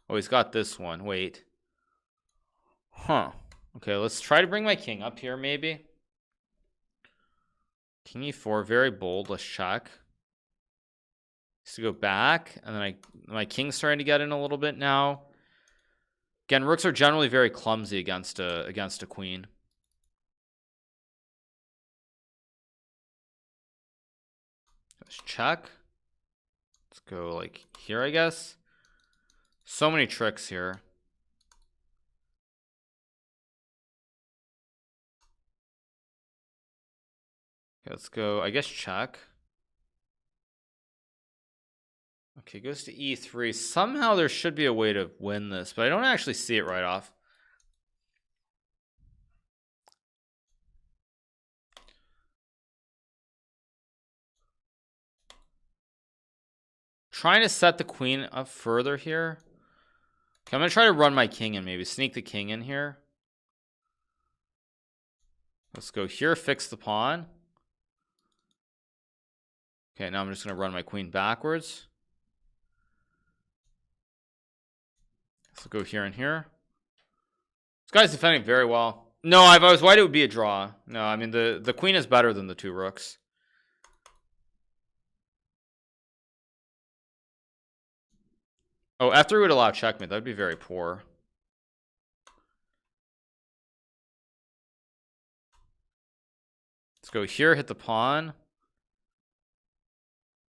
Oh, he's got this one. Wait. Huh. Okay, let's try to bring my king up here, maybe. King e4, very bold. Let's check. Just to go back, and then my king's starting to get in a little bit now. Again, rooks are generally very clumsy against a queen. Let's check. Let's go like here, I guess. So many tricks here. Okay, let's go, I guess, check. Okay, goes to e3. Somehow there should be a way to win this, but I don't actually see it right off. Trying to set the queen up further here. Okay, I'm going to try to run my king in, maybe sneak the king in here. Let's go here, fix the pawn. Okay, now I'm just going to run my queen backwards. Let's go here and here. This guy's defending very well. No, if I was white, it would be a draw. No, I mean, the queen is better than the two rooks. Oh, F3 would allow checkmate. That would be very poor. Let's go here, hit the pawn.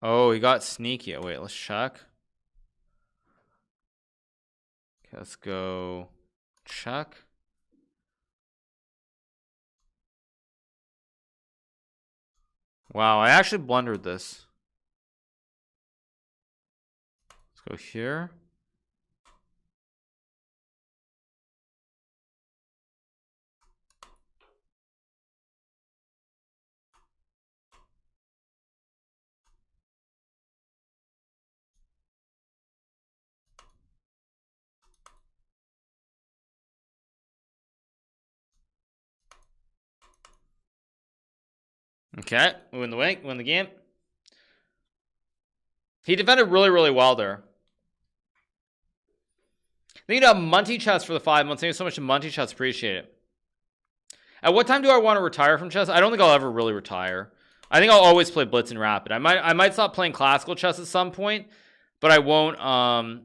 Oh, he got sneaky. Wait, let's check. Okay, let's go check. Wow, I actually blundered this. Let's go here. Okay, we win the game. He defended really, really well there. Thank you to Munty Chess for the 5 months. Thank you so much to Munty Chess. Appreciate it. At what time do I want to retire from chess? I don't think I'll ever really retire. I think I'll always play Blitz and Rapid. I might stop playing classical chess at some point, but I won't.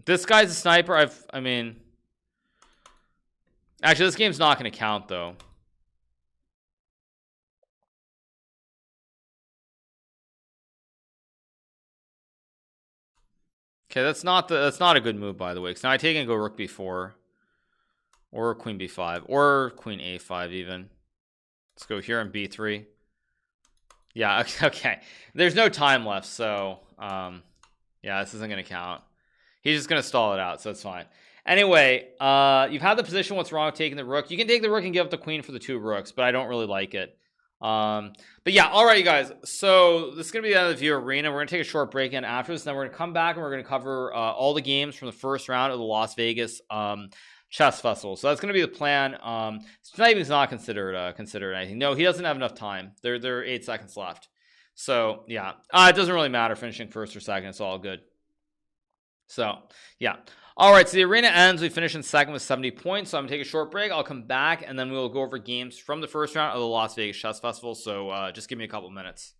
This guy's a sniper. Actually, this game's not going to count though. Okay, that's not a good move, by the way. Because now I take and go rook b4, or queen b5, or queen a5 even. Let's go here on b3. Yeah, okay. There's no time left, so yeah, this isn't gonna count. He's just gonna stall it out, so it's fine. Anyway, you've had the position. What's wrong with taking the rook? You can take the rook and give up the queen for the two rooks, but I don't really like it. But yeah, all right, you guys. So this is gonna be the end of the View Arena. We're gonna take a short break in after this, and then we're gonna come back and we're gonna cover all the games from the first round of the Las Vegas chess festival. So that's gonna be the plan. Sniping's not considered anything. No, he doesn't have enough time. There are 8 seconds left. So yeah, it doesn't really matter finishing first or second. It's all good. So yeah. All right, so the arena ends. We finish in second with 70 points. So I'm gonna take a short break. I'll come back and then we'll go over games from the first round of the Las Vegas Chess Festival. So just give me a couple minutes.